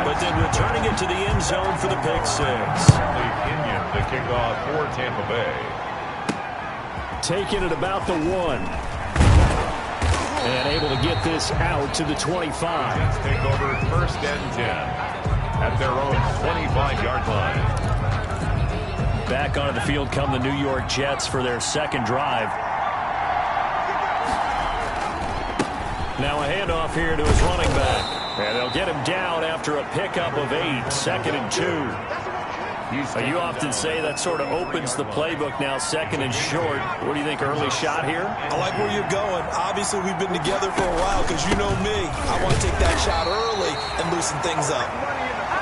but then returning it to the end zone for the pick six. Kenyon, the kickoff for Tampa Bay. Taking it about the 1. And able to get this out to the 25. Let's take over first and 10 at their own 25-yard line. Back onto the field come the New York Jets for their second drive. Now a handoff here to his running back. And they'll get him down after a pickup of 8, second and 2. You often say that sort of opens the playbook now, second and short. What do you think, early shot here? I like where you're going. Obviously, we've been together for a while because you know me. I want to take that shot early and loosen things up.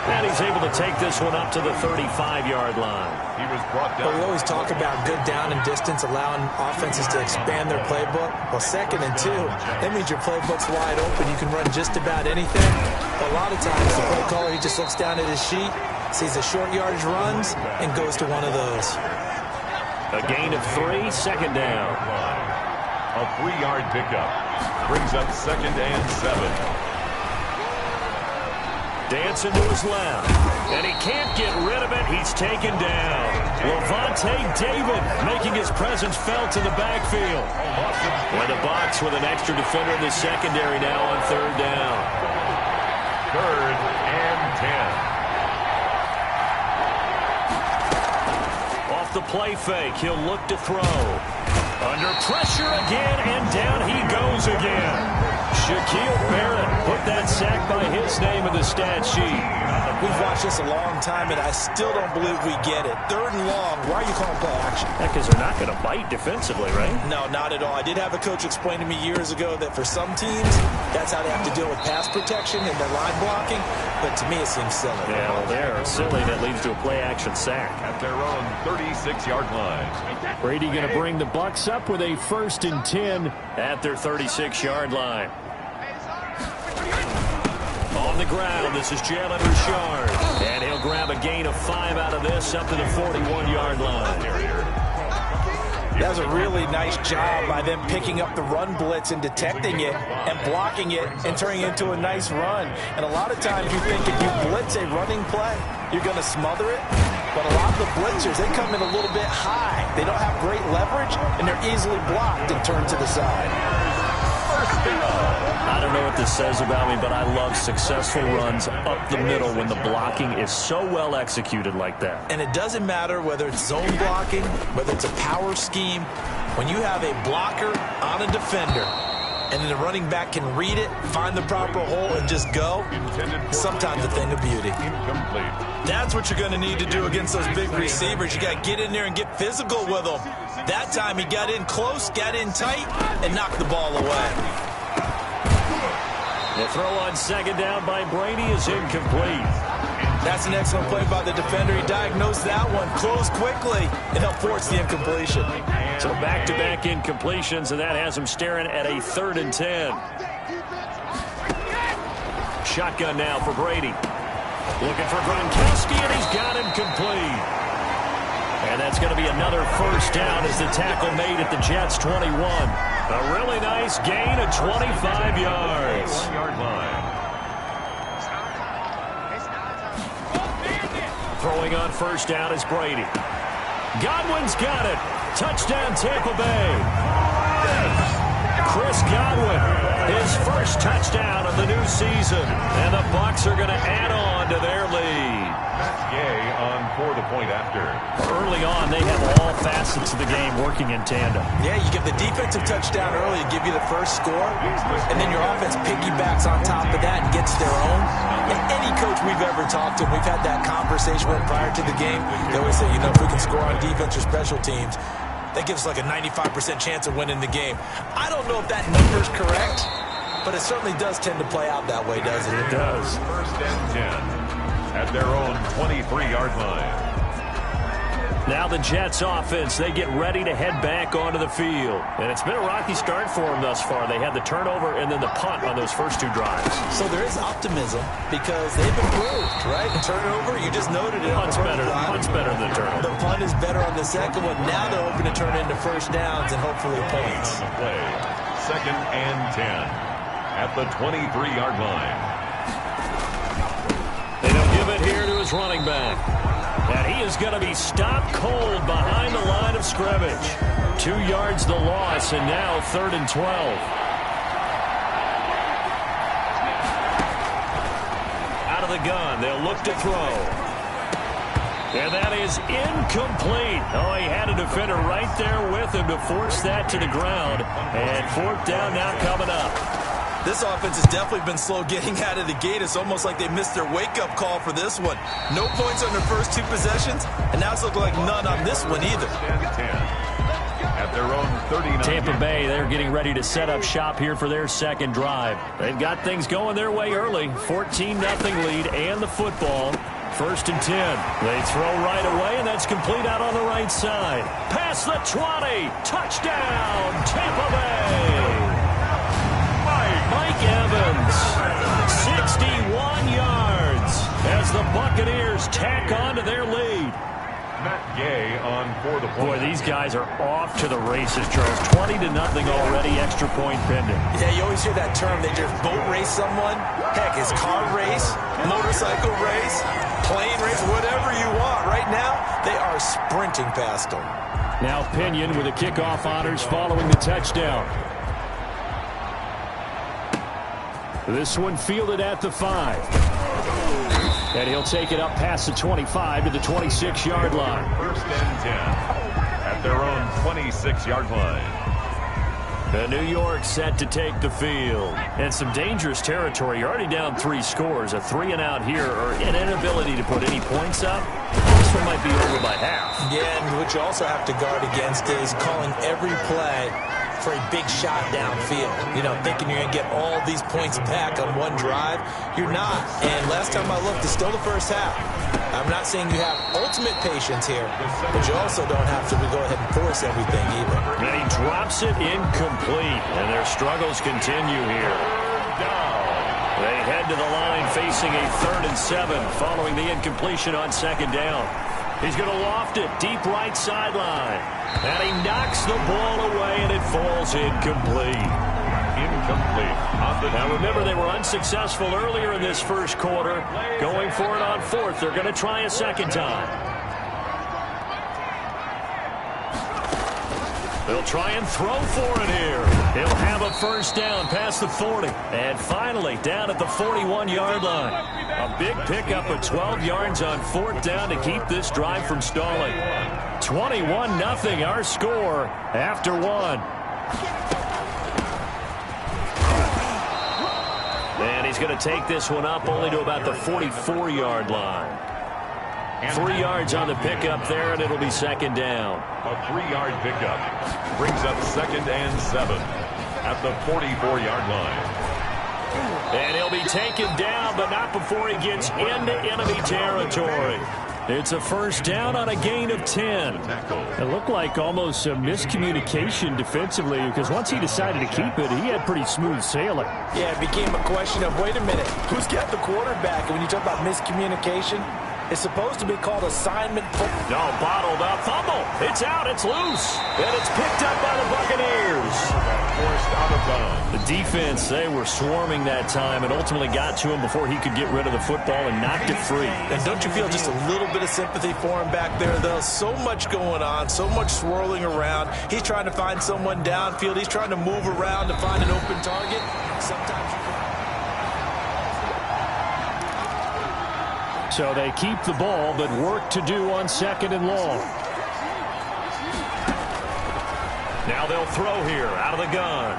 And he's able to take this one up to the 35-yard line. He was brought down. Well, we always talk about good down and distance, allowing offenses to expand their playbook. Well, second and 2, that means your playbook's wide open. You can run just about anything. But a lot of times, the play caller, he just looks down at his sheet, sees the short yardage runs, and goes to one of those. A gain of 3, second down. A 3-yard pickup brings up second and 7. Dancing to his left. And he can't get rid of it. He's taken down. Levante David making his presence felt in the backfield. And the box with an extra defender in the secondary now on third down. 3rd and 10. Off the play fake, he'll look to throw. Under pressure again, and down he goes again. Shaquille Barrett put that sack by his name in the stat sheet. We've watched this a long time, and I still don't believe we get it. 3rd and long. Why are you calling play action? Because they're not going to bite defensively, right? No, not at all. I did have a coach explain to me years ago that for some teams, that's how they have to deal with pass protection and their line blocking. But to me, it seems silly. Yeah, well, they're silly. That leads to a play-action sack. At their own 36-yard line. Brady going to bring the Bucs up with a 1st and 10 at their 36-yard line. On the ground, this is Jalen Richard. And he'll grab a gain of 5 out of this up to the 41-yard line. That was a really nice job by them picking up the run blitz and detecting it and blocking it and turning it into a nice run. And a lot of times you think if you blitz a running play, you're going to smother it. But a lot of the blitzers, they come in a little bit high. They don't have great leverage, and they're easily blocked and turned to the side. I don't know what this says about me, but I love successful runs up the middle when the blocking is so well executed like that. And it doesn't matter whether it's zone blocking, whether it's a power scheme. When you have a blocker on a defender, and then the running back can read it, find the proper hole, and just go, sometimes a thing of beauty. That's what you're going to need to do against those big receivers. You got to get in there and get physical with them. That time he got in close, got in tight, and knocked the ball away. The throw on 2nd down by Brady is incomplete. That's an excellent play by the defender. He diagnosed that one, closed quickly, and helped force the incompletion. So back-to-back incompletions, and that has him staring at a 3rd and 10. Shotgun now for Brady. Looking for Gronkowski, and he's got him complete. And that's going to be another 1st down as the tackle made at the Jets' 21. A really nice gain of 25 yards. 1-yard line. Throwing on 1st down is Brady. Godwin's got it. Touchdown, Tampa Bay. Chris Godwin, his 1st touchdown of the new season. And the Bucs are going to add on to their lead. Gay on for the point after. Early on, they have all facets of the game working in tandem. Yeah, you get the defensive touchdown early to give you the 1st score, and then your offense piggybacks on top of that and gets their own. And any coach we've ever talked to, we've had that conversation with prior to the game, they always say, you know, if we can score on defense or special teams, that gives us like a 95% chance of winning the game. I don't know if that number's correct, but it certainly does tend to play out that way, doesn't it? It does. 1st and 10. At their own 23-yard line. Now the Jets offense, they get ready to head back onto the field. And it's been a rocky start for them thus far. They had the turnover and then the punt on those first 2 drives. So there is optimism because they've improved, right? Turnover, you just noted it. Punt's better than the turnover. The punt is better on the second one. Now they're hoping to turn into 1st downs and hopefully points. On the play, 2nd and 10 at the 23-yard line. Give it here to his running back. And he is going to be stopped cold behind the line of scrimmage. 2 yards the loss, and now 3rd and 12. Out of the gun, they'll look to throw. And that is incomplete. Oh, he had a defender right there with him to force that to the ground. And 4th down now coming up. This offense has definitely been slow getting out of the gate. It's almost like they missed their wake-up call for this one. No points on their first 2 possessions, and now it's looking like none on this one either. At their own 39. Tampa Bay, they're getting ready to set up shop here for their 2nd drive. They've got things going their way early. 14-0 lead and the football. 1st and 10. They throw right away, and that's complete out on the right side. Past the 20. Touchdown, Tampa Bay. Mike Evans, 61 yards as the Buccaneers tack on to their lead. Matt Gay on for the point. Boy, these guys are off to the races, Charles. 20-0 already, extra point pending. Yeah, you always hear that term. They just boat race someone. Heck, it's car race, motorcycle race, plane race, whatever you want. Right now, they are sprinting past them. Now Pinion with the kickoff honors following the touchdown. This one fielded at the 5. And he'll take it up past the 25 to the 26-yard line. First and 10 at their own 26-yard line. The New York set to take the field. And some dangerous territory. You're already down 3 scores. A 3-and-out here, or an inability to put any points up. This one might be over by half. Yeah, and what you also have to guard against is calling every play for a big shot downfield. You know, thinking you're going to get all these points back on one drive. You're not. And last time I looked, it's still the first half. I'm not saying you have ultimate patience here, but you also don't have to go ahead and force everything either. And he drops it incomplete, and their struggles continue here. They head to the line facing a 3rd and 7 following the incompletion on 2nd down. He's going to loft it deep right sideline. And he knocks the ball away, and it falls incomplete. Now remember, they were unsuccessful earlier in this first quarter. Going for it on 4th. They're going to try a second time. They'll try and throw for it here. He'll have a first down past the 40. And finally, down at the 41-yard line. A big pickup of 12 yards on 4th down to keep this drive from stalling. 21-0 our score after 1. And he's going to take this one up only to about the 44-yard line. 3 yards on the pickup there, and it'll be 2nd down. A 3-yard pickup brings up 2nd and 7 at the 44-yard line. And he'll be taken down, but not before he gets into enemy territory. It's a first down on a gain of 10. It looked like almost a miscommunication defensively, because once he decided to keep it, he had pretty smooth sailing. Yeah, it became a question of, wait a minute, who's got the quarterback? And when you talk about miscommunication, it's supposed to be called assignment. No, bottled up. Fumble. It's out. It's loose. And it's picked up by the Buccaneers. Forced out of bounds. The defense, they were swarming that time and ultimately got to him before he could get rid of the football and knocked it free. And don't you feel just a little bit of sympathy for him back there, though? So much going on, so much swirling around. He's trying to find someone downfield. He's trying to move around to find an open target. Sometimes you... So they keep the ball, but work to do on 2nd and long. Now they'll throw here out of the gun.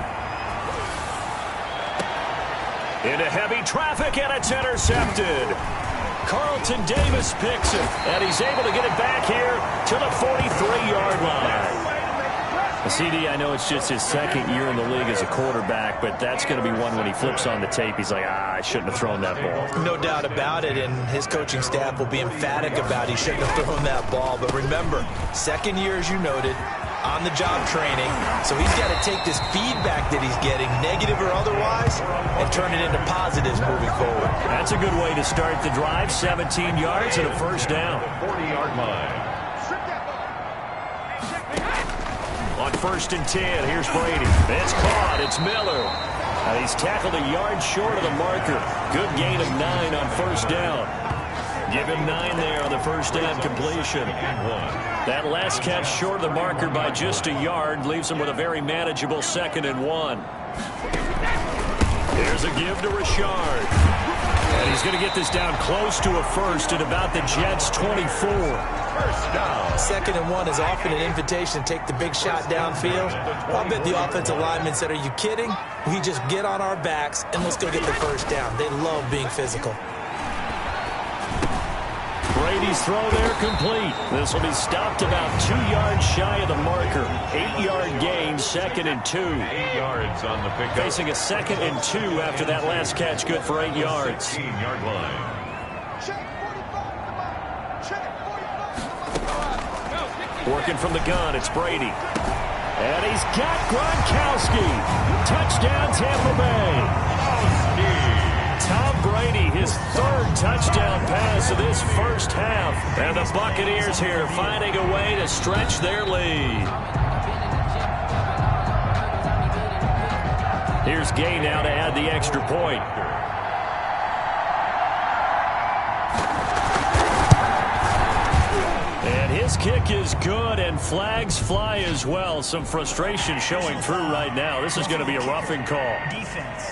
Into heavy traffic, and it's intercepted. Carlton Davis picks it, and he's able to get it back here to the 43-yard line. CD, I know it's just his 2nd year in the league as a quarterback, but that's going to be one when he flips on the tape. He's like, I shouldn't have thrown that ball. No doubt about it, and his coaching staff will be emphatic about he shouldn't have thrown that ball. But remember, 2nd year, as you noted, on-the-job training. So he's got to take this feedback that he's getting, negative or otherwise, and turn it into positives moving forward. That's a good way to start the drive. 17 yards and a first down. 40-yard line. On 1st and 10, here's Brady. It's caught. It's Miller. And he's tackled a yard short of the marker. Good gain of 9 on 1st down. Give him 9 there on the first down completion. That last catch short of the marker by just a yard leaves him with a very manageable 2nd and 1. Here's a give to Richard. And he's going to get this down close to a first at about the Jets' 24. First down. 2nd and 1 is often an invitation to take the big shot downfield. I'll bet the offensive linemen said, are you kidding? We just get on our backs and let's go get the first down. They love being physical. Brady's throw there complete. This will be stopped about 2 yards shy of the marker. 8-yard gain, 2nd and 2. 8 yards on the pickup. Facing a 2nd and 2 after that last catch, good for 8 yards. 16-yard line. Working from the gun, it's Brady. And he's got Gronkowski. Touchdown, Tampa Bay. Tom Brady, his third touchdown pass of this first half. And the Buccaneers here finding a way to stretch their lead. Here's Gay now to add the extra point. And his kick is good, and flags fly as well. Some frustration showing through right now. This is going to be a roughing call. Defense.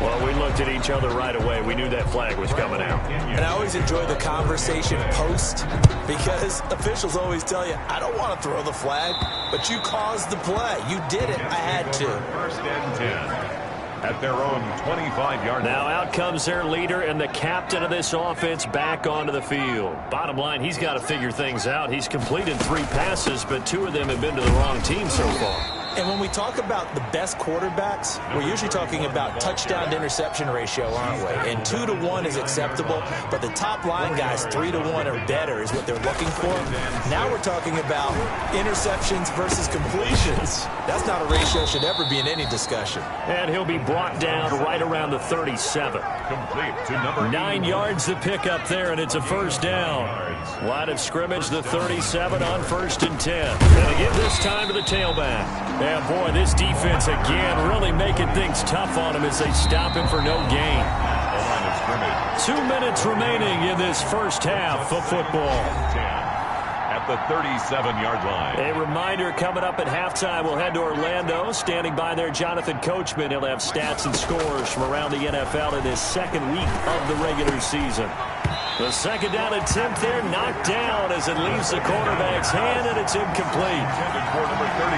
Well, we looked at each other right away. We knew that flag was coming out. And I always enjoy the conversation post because officials always tell you, I don't want to throw the flag, but you caused the play. You did it. I had to. First and 10. At their own 25-yard line. Now out comes their leader and the captain of this offense back onto the field. Bottom line, he's got to figure things out. He's completed 3 passes, but 2 of them have been to the wrong team so far. And when we talk about the best quarterbacks, we're usually talking about touchdown to interception ratio, aren't we? And 2 to 1 is acceptable, but the top line guys 3 to 1 or better is what they're looking for. Now we're talking about interceptions versus completions. That's not a ratio should ever be in any discussion. And he'll be brought down right around the 37. Complete to number 9 yards to pick up there, and it's a first down. Line of scrimmage, the 37 on 1st and 10. And again this time to the tailback. Yeah, boy, this defense again really making things tough on him as they stop him for no gain. 2 minutes remaining in this first half of football. At the 37-yard line. A reminder coming up at halftime, we'll head to Orlando. Standing by there, Jonathan Coachman. He'll have stats and scores from around the NFL in this second week of the regular season. The second down attempt there knocked down as it leaves the quarterback's hand, and it's incomplete.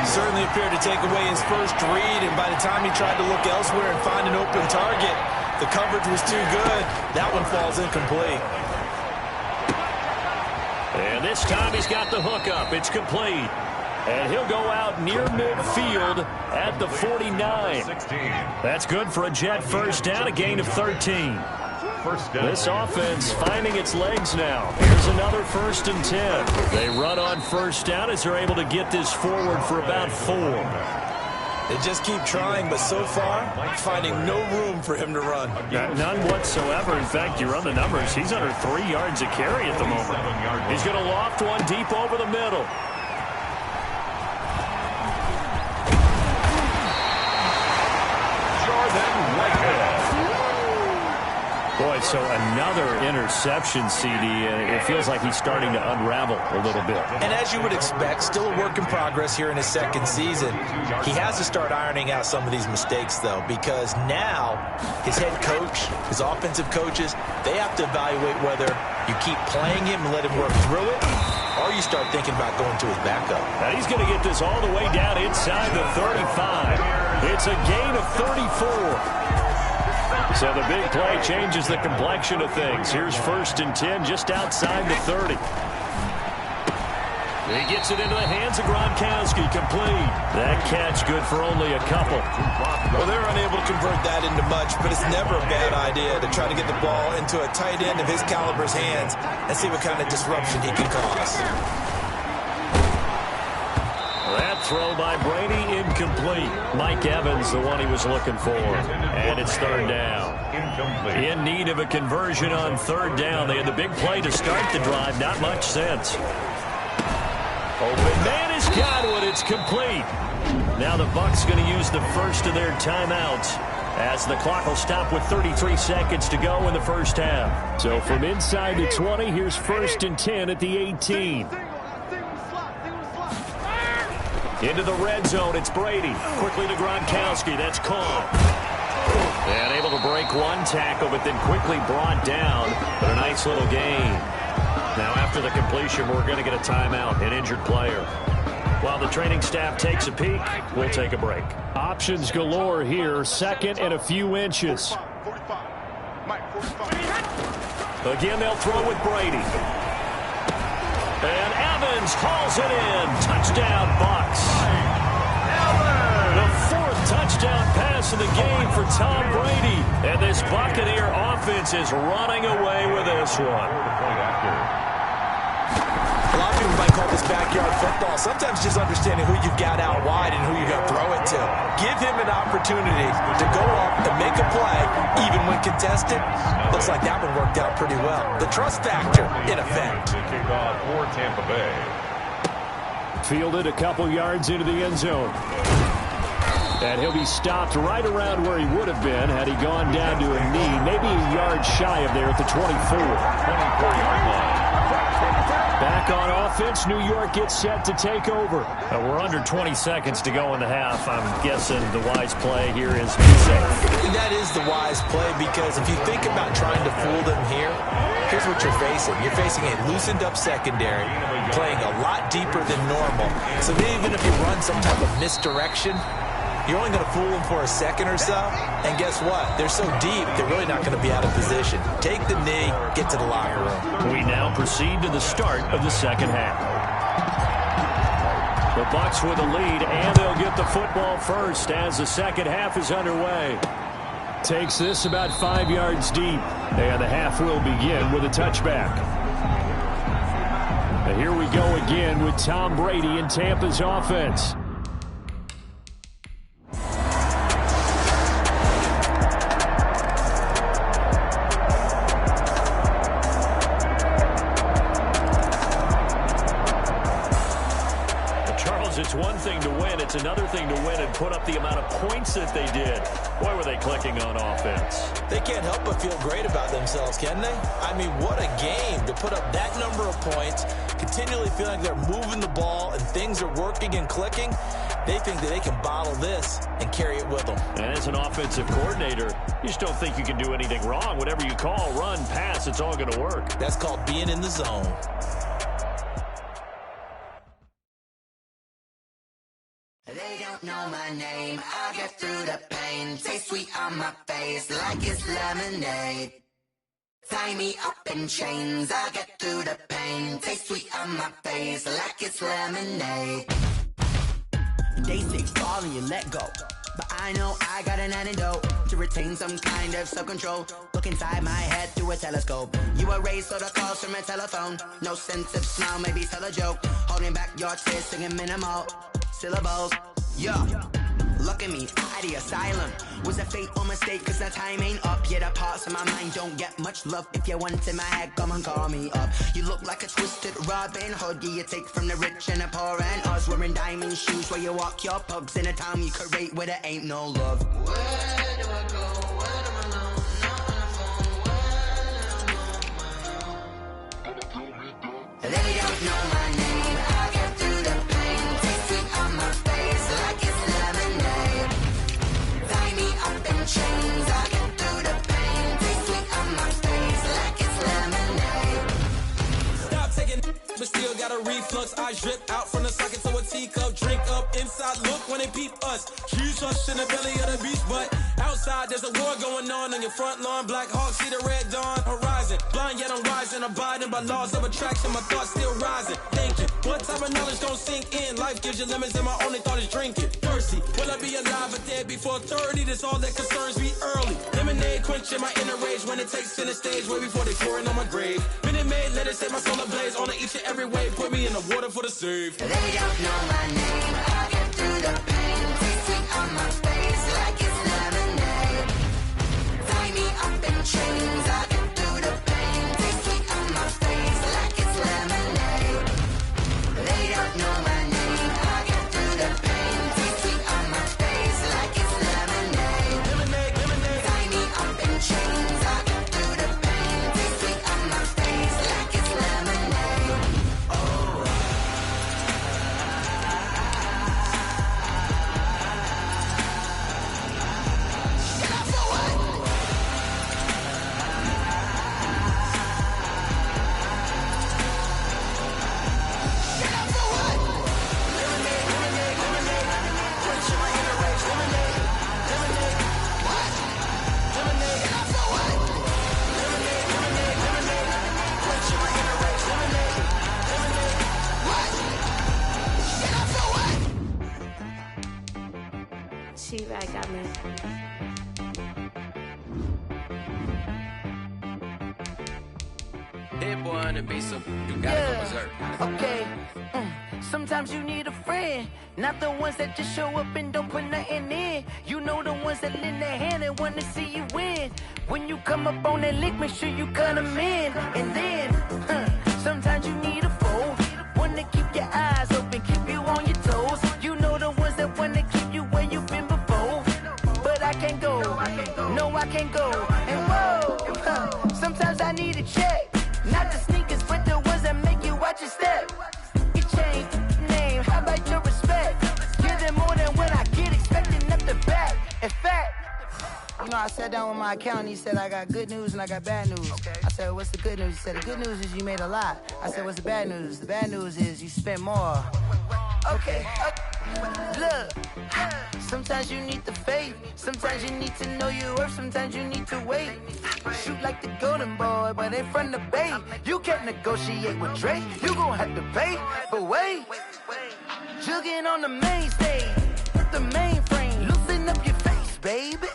Certainly appeared to take away his first read, and by the time he tried to look elsewhere and find an open target, the coverage was too good. That one falls incomplete. And this time he's got the hook up. It's complete. And he'll go out near midfield at the 49. That's good for a Jet first down, a gain of 13. This offense finding its legs now. Here's another 1st and 10. They run on first down as they're able to get this forward for about 4. They just keep trying, but so far, finding no room for him to run. None whatsoever. In fact, you run the numbers. He's under 3 yards a carry at the moment. He's going to loft one deep over the middle. Boy, so another interception, CD, and it feels like he's starting to unravel a little bit. And as you would expect, still a work in progress here in his second season. He has to start ironing out some of these mistakes, though, because now his head coach, his offensive coaches, they have to evaluate whether you keep playing him and let him work through it, or you start thinking about going to his backup. Now he's going to get this all the way down inside the 35. It's a gain of 34. So the big play changes the complexion of things. Here's 1st and 10 just outside the 30. He gets it into the hands of Gronkowski, complete. That catch good for only a couple. Well, they're unable to convert that into much, but it's never a bad idea to try to get the ball into a tight end of his caliber's hands and see what kind of disruption he can cause. That throw by Brady, incomplete. Mike Evans, the one he was looking for. And it's 3rd down. In need of a conversion on 3rd down. They had the big play to start the drive. Not much sense. Open man has got one. It's complete. Now the Bucs going to use the first of their timeouts as the clock will stop with 33 seconds to go in the first half. So from inside the 20, here's 1st and 10 at the 18. Into the red zone, it's Brady. Quickly to Gronkowski, that's caught. And able to break one tackle, but then quickly brought down. But a nice little gain. Now after the completion, we're going to get a timeout, an injured player. While the training staff takes a peek, we'll take a break. Options galore here, 2nd and a few inches. Again, they'll throw with Brady. And Evans hauls it in. Touchdown, Bucs. The 4th touchdown pass of the game for Tom Brady. And this Buccaneer offense is running away with this one. A lot of people might call this backyard football. Sometimes just understanding who you've got out wide and who you're going to throw it to. Give him an opportunity to go up and make a play, even when contested. Looks like that one worked out pretty well. The trust factor, in effect. Kickoff for Tampa Bay. Fielded a couple yards into the end zone. And he'll be stopped right around where he would have been had he gone down to a knee, maybe a yard shy of there at the 24. 24-yard line. Back on offense, New York gets set to take over. We're under 20 seconds to go in the half. I'm guessing the wise play here is be safe. That is the wise play, because if you think about trying to fool them here, here's what you're facing. You're facing a loosened up secondary, playing a lot deeper than normal. So even if you run some type of misdirection, you're only going to fool them for a second or so. And guess what? They're so deep, they're really not going to be out of position. Take the knee, get to the locker room. We now proceed to the start of the second half. The Bucs with a lead, and they'll get the football first as the second half is underway. Takes this about 5 yards deep, and the half will begin with a touchback. And here we go again with Tom Brady in Tampa's offense. It's one thing to win. It's another thing to win and put up the amount of points that they did. Boy, were they clicking on offense. They can't help but feel great about themselves, can they? I mean, what a game to put up that number of points, continually feeling like they're moving the ball and things are working and clicking. They think that they can bottle this and carry it with them. And as an offensive coordinator, you just don't think you can do anything wrong. Whatever you call, run, pass, it's all going to work. That's called being in the zone. They don't know my name, I get through the pain. Taste sweet on my face like it's lemonade. Tie me up in chains, I get through the pain. Taste sweet on my face like it's lemonade. They say fall and you let go, but I know I got an antidote to retain some kind of self-control. Look inside my head through a telescope. You erase all the calls from a telephone. No sense of smile, maybe tell a joke. Holding back your tears, singing minimal syllables. Yeah, look at me, at the asylum. Was a fate or mistake, cause the time ain't up. Yet the parts of my mind don't get much love. If you want in my head, come and call me up. You look like a twisted Robin Hood. You take from the rich and the poor and us. Wearing diamond shoes where you walk your pugs in a town you create where there ain't no love. Where do I go? When I'm alone? Not on my own. They don't know my name. I get through the pain. Taste sweet on my face like it's lemonade. Tie me up in chains. I get through the pain. Taste sweet on my face like it's lemonade. Stop taking, but still got a reflux. I drip out from the socket to a teacup. Drink up inside. Look when they peep us. Huge rush in the belly of the beach, but outside there's a war going on your front lawn. Black Hawk see the red dawn horizon. Blind yet I'm rising, abiding by laws of attraction. My thoughts still rising. Thinking, what type of knowledge don't sink in? Life gives you lemons and my only thought is drinking. Thirsty, will I be alive or dead before 30? That's all that concerns me early. Lemonade quenching my inner rage when it takes center stage. Way before they pour it on my grave. Minute Maid, let it set my soul ablaze. On each and every way, put me in the water for the save. They don't know my name. I get through the pain. Taste sweet on my face like it's lemonade. Tie me up in chains. I get through the pain. Taste sweet on my face like it's lemonade. They don't know my name. I get through the pain. Taste sweet on my face like it's lemonade. Lemonade, lemonade. Tie me up in chains. I get through the pain. Taste sweet on my face like it's lemonade. Oh. She right got me. Hit boy on the beat, so you gotta go berserk. Okay. Sometimes you need a friend, not the ones that just show up and don't put nothing in. You know the ones that lend their hand and want to see you win. When you come up on that lick, make sure you cut them in. And then, sometimes you need a foe, one to keep your eyes open, keep you on your toes. You know the ones that want to keep you where you've been before. But I can't go, no I can't go. And whoa, sometimes I need a check, not the sneakers, but the ones that make you watch your step. You change name, how about your respect? Give them more than what I get, expecting up the back. In fact, you know, I sat down with my accountant, he said, I got good news and I got bad news. Okay. I said, what's the good news? He said, the good news is you made a lot. I said, what's the bad news? The bad news is you spent more. Okay, look, sometimes you need the faith, sometimes you need to know your worth, sometimes you need to wait. Shoot like the golden boy, but in front of Bay. You can't negotiate with Drake, you gon' have to pay. But wait, jugging on the main stage, the mainframe, loosen up your face, baby.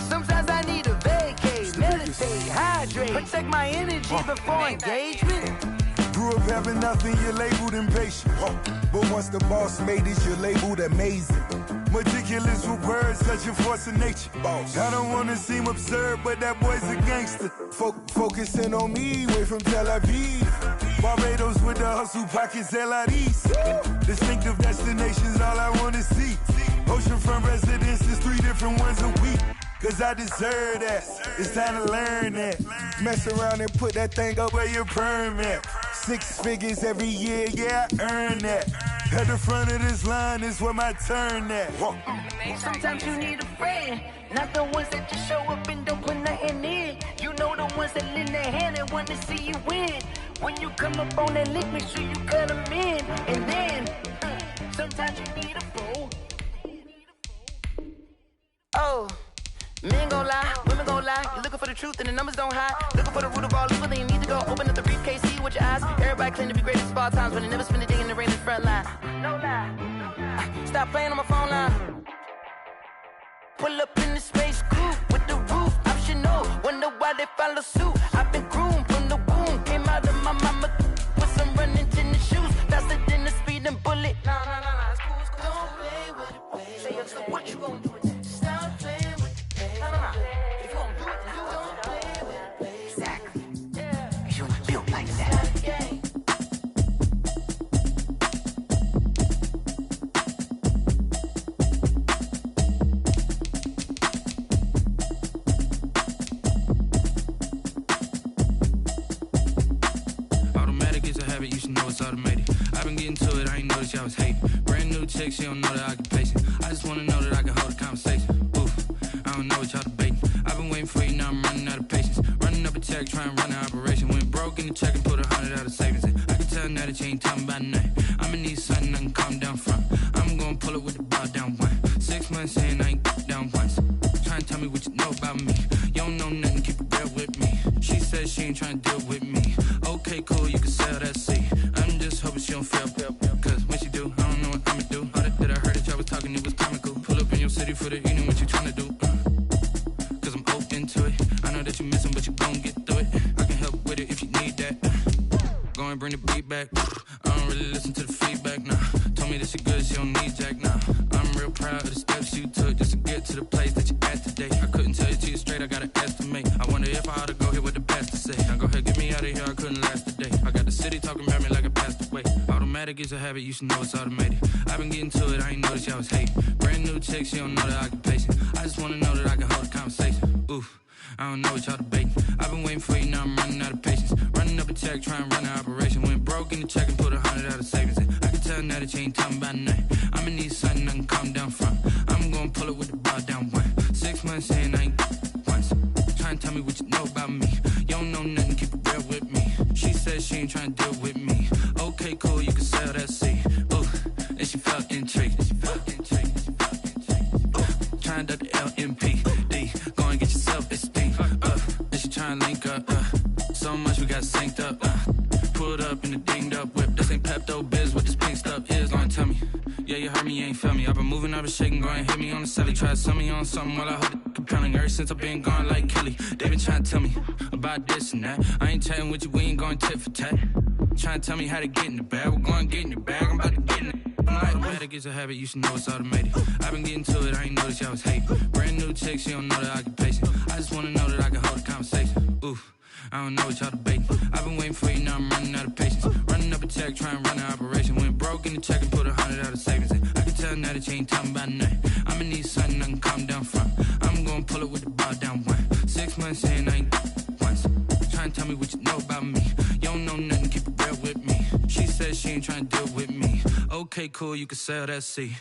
Sometimes I need a vacate, meditate, hydrate, protect my energy before engagement. Grew up having nothing, you're labeled impatient. But once the boss made it, you're labeled amazing. Meticulous with words, such a force of nature. I don't wanna seem absurd, but that boy's a gangster. Focusing on me, way from Tel Aviv. Barbados with the hustle pockets, LIDs. Distinctive destinations, all I wanna see. Oceanfront residences, 3 different ones a week. Cause I deserve that, it's time to learn that. Mess around and put that thing up where your permit. 6 figures every year, yeah, I earn that. At the front of this line is where my turn at. Sometimes you need a friend, not the ones that just show up and don't put nothing in. You know the ones that lend their hand and want to see you win. When you come up on that lick, make sure you cut them in. And then, sometimes you need a fool. Oh. Men gon' lie, women gon' lie. You're looking for the truth and the numbers don't hide. Looking for the root of all evil, then you need to go open up the briefcase, see with your eyes. Everybody claim to be greatest of all times, but they never spend a day in the rain in the front line. No lie. Stop playing on my phone line. Pull up in the space coupe with the roof optional. Wonder why they follow suit. I've been groomed from the womb. Came out of my mama with some running tennis shoes. Faster than the speeding bullet. No, it's cool, it's cool. Don't play with it, baby. Say so what you gon' do? Stop playing. If you don't do it, then you don't play with it. Exactly. Cause you ain't built like that. Automatic is a habit, you should know it's automated. I've been getting to it, I ain't noticed y'all was hating. Brand new chick, she don't know the occupation. I just wanna know that I can hold a conversation. I don't know what y'all debating. I've been waiting for you, now I'm running out of patience. Running up a check, trying to run an operation. Went broke in the check and put 100 out of savings in. I can tell now that you ain't talking about nothing. I'ma need something I can calm down from. I'm gonna pull it with the ball down one. 6 months in, I ain't down once. Trying to tell me what you know about me. You don't know nothing, keep it real with me. She says she ain't trying to deal with me. Okay, cool, you can sell that seat. I'm just hoping she don't fail. Cause when she do, I don't know what I'ma do. All that I heard that y'all was talking, it was comical. Pull up in your city for the evening, what you trying to do? Cause I'm open to it. I know that you missing, but you gon' get through it. I can help with it if you need that. Go and bring the beat back. I don't really listen to the feedback, nah. Told me that she good, she don't need jack, nah. I'm real proud of the steps you took just to get to the place that you at today. I couldn't tell you to you straight, I gotta estimate. I wonder if I ought to go here with the best to say. Now go ahead, get me out of here, I couldn't last today. I got the city talking about me like I passed away. Automatic is a habit, you should know it's automated. I've been getting to it, I ain't noticed y'all was hating. Brand new chick, she don't know the occupation. I just wanna know that I can hold a conversation. Oof. I don't know what y'all debating. I've been waiting for you, now I'm running out of patience. Running up a check, trying to run an operation. Went broke in the check and put 100 out of savings in. I can tell now that you ain't talking about nothing. I'ma need something I can calm down from. I'm gonna pull it with the ball down one. 6 months in, I ain't once. Trying to tell me what you know about me. You don't know nothing, keep it real with me. She says she ain't trying to deal with me. Okay, cool, you can sell that seat. Ooh, and she felt intrigued. Trying to the LMP. Go and get yourself esteem. And she trying to link up. So much we got synced up. Pulled up in the dinged up whip. This ain't Pepto Biz, what this pink stuff is. Long tell me. Yeah, you heard me, you ain't feel me. I've been moving, I've been shaking, go and hit me on the celly. Try to sell me on something while I hold it compelling. Ever since I've been gone like Kelly, they been trying to tell me about this and that. I ain't chatting with you, we ain't going tit for tat. Trying to tell me how to get in the bag. We're going to get in the bag. I'm about to get in it. Automatic is a habit, you should know it's automated. I've been getting to it, I ain't noticed y'all was hating. Brand new chick, she don't know that I can pace it. I just wanna know that I can hold a conversation. Oof, I don't know what y'all debating. I've been waiting for you, now I'm running out of patience. Running up a check, trying to run an operation. Went broke in the check and put 100 out of savings in. I can tell now that you ain't talking about nothing. I'ma need something I can calm down from. I'm gonna pull it with the bar down one. 6 months saying I ain't once. Trying to tell me what you know about me. You don't know nothing, keep it real with me. She said she ain't trying to deal with me. Okay, cool, you can sell that seat.